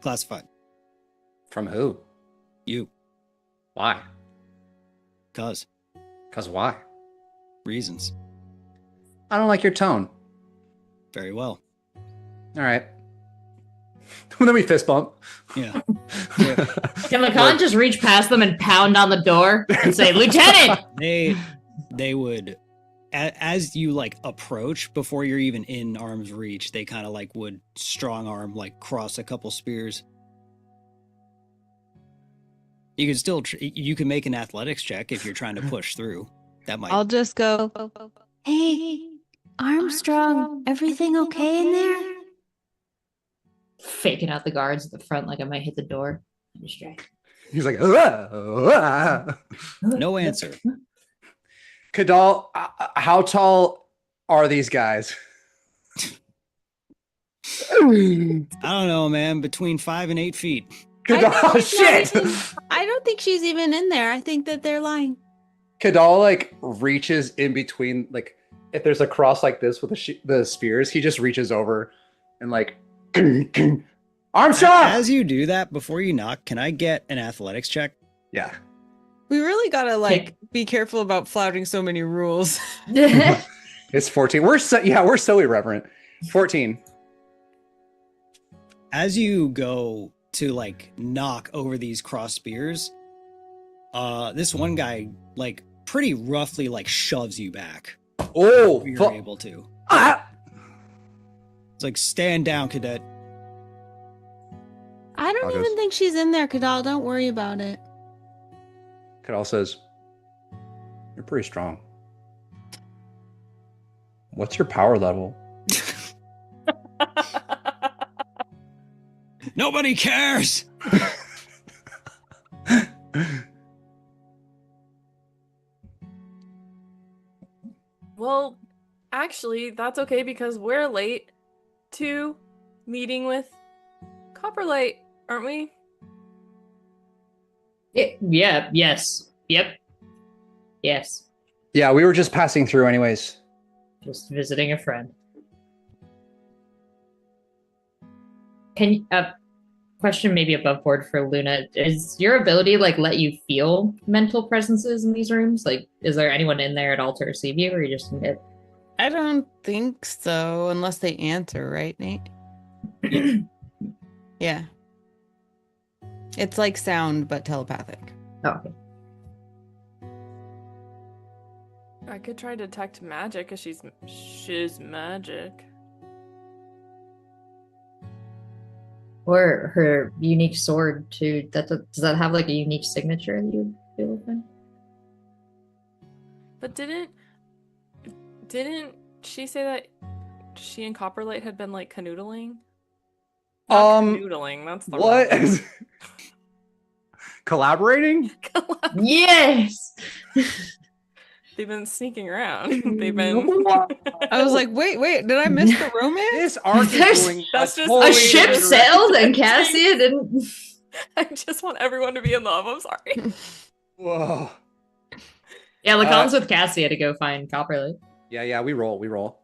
Classified. From who? You. Why? Cause. Cause why? Reasons. I don't like your tone. Very well. All right. Then we fist bump. Yeah. Can Lacan just reach past them and pound on the door and say, Lieutenant! They would, as you like approach, before you're even in arm's reach, they kind of like would strong arm, like cross a couple spears. You can still, you can make an athletics check if you're trying to push through. That might. I'll just go, hey, Armstrong, everything okay in there? Faking out the guards at the front like I might hit the door. I'm distracted. He's like, ah. No answer. Kadal, how tall are these guys? I don't know, man. Between 5 and 8 feet. Kadal, shit! I don't think she's even in there. I think that they're lying. Kadal like reaches in between, like if there's a cross like this with the spears, he just reaches over and like, Armstrong! As you do that, before you knock, can I get an athletics check? Yeah. We really gotta like be careful about flouting so many rules. It's 14. We're so irreverent. 14. As you go to like knock over these cross spears, this one guy like pretty roughly like shoves you back. Oh, if you're able to. Ah! It's like, stand down, cadet. I don't even think she's in there, Kadal. Don't worry about it. Kadal says, you're pretty strong. What's your power level? Nobody cares. Well, actually, that's okay because we're late to meeting with Copperlight, aren't we? Yeah, yes. Yep. Yes. Yeah, we were just passing through anyways. Just visiting a friend. Can question maybe above board for Luna. Is your ability like let you feel mental presences in these rooms? Like, is there anyone in there at all to receive you, or you just need it? I don't think so, unless they answer, right, Nate? Yeah. It's like sound, but telepathic. Oh, okay. I could try to detect magic because she's magic. Or her unique sword too. Does that have like a unique signature that you feel with? But didn't she say that she and Copperlight had been like canoodling? Not canoodling, that's the what? wrong word. Collaborating? Yes. They've been sneaking around. They've been. I was like, wait, did I miss the romance? This arc is going That's just A ship sailed and Cassia didn't. I just want everyone to be in love. I'm sorry. Whoa. Yeah, Lacan's with Cassia to go find Copperlight. Yeah, we roll.